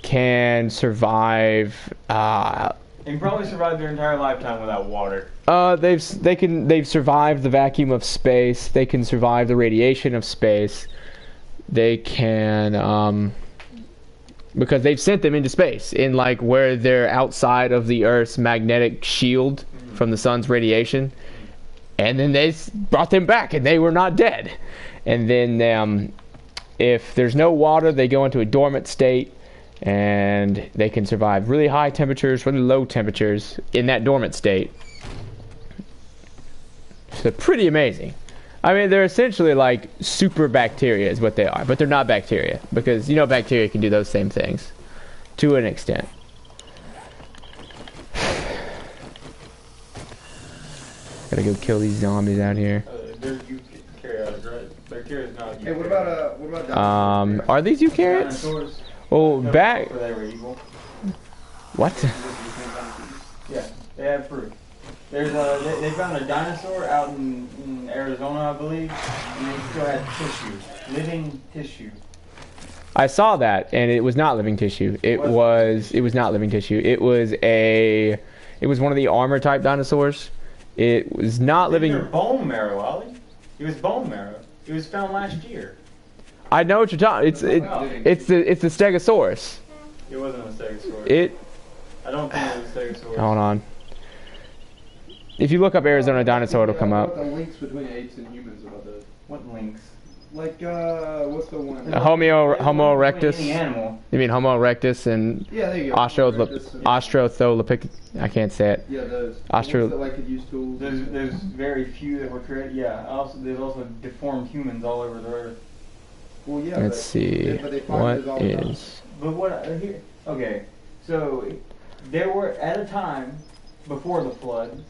can survive. They can probably survive their entire lifetime without water. They've survived the vacuum of space. They can survive the radiation of space. They can because they've sent them into space in like where they're outside of the Earth's magnetic shield from the sun's radiation, and then they brought them back and they were not dead. And then if there's no water, they go into a dormant state. And they can survive really high temperatures, really low temperatures in that dormant state. So pretty amazing. I mean, they're essentially like super bacteria is what they are, but they're not bacteria because you know bacteria can do those same things to an extent. Gotta go kill these zombies out here. They're eukaryotic, right? Bacteria is not eukaryotic. Hey, what about dinosaurs? Are these eukaryotes? Dinosaurs? Oh, No, back. They were evil. What? Yeah, they have proof. There's they found a dinosaur out in Arizona, I believe, and they still had tissue, living tissue. I saw that, and it was not living tissue. It was not living tissue. It was one of the armor type dinosaurs. It was not living. They're bone marrow, Ollie. It was bone marrow. It was found last year. I know what you're talking. It's the Stegosaurus. It wasn't a stegosaurus. I don't think it was a stegosaurus. Hold on. If you look up Arizona dinosaur, it'll come What up. about the links between apes and humans about those? What links? Like, what's the one? Homo erectus. Any animal. You mean Homo erectus and Yeah, there you go. Australopithecus? I can't say it. Yeah, those. Austro- Ones that like could use tools. There's very few that were created. Yeah. There's also deformed humans all over the earth. Well, yeah. Let's see. But they find What those all the time. is? But what here? Okay, so there were at a time before the flood.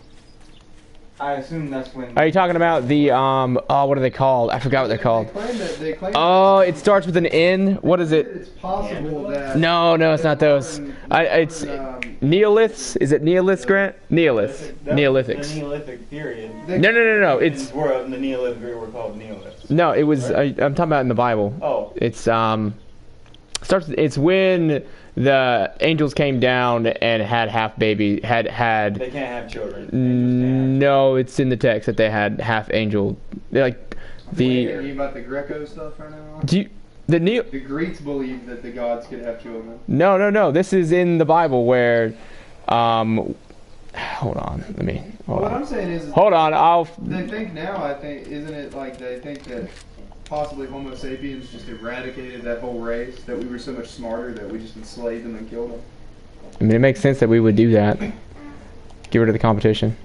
I assume that's when. Are you talking about the what are they called? I forgot what they're called. They claim Oh, it starts with an N. What is it? It's possible that. No, it's not those. It's Neoliths. Is it Neoliths, Grant? Neoliths. Neolithics. The Neolithic period. No. It's Were the Neolithic period were called Neoliths. no. It was. I'm talking about in the Bible. Oh. It's starts. It's when the angels came down and had half baby. Had. They can't have children. Angels No, it's in the text that they had half angel. They're like the. Are you about the Greco stuff right now? Do you, the Neo? The Greeks believed that the gods could have children. No. This is in the Bible where. Hold on. Let me. Hold What on. I'm saying is. Hold on. They think now. I think isn't it like they think that possibly Homo sapiens just eradicated that whole race, that we were so much smarter that we just enslaved them and killed them? I mean, it makes sense that we would do that. Get rid of the competition.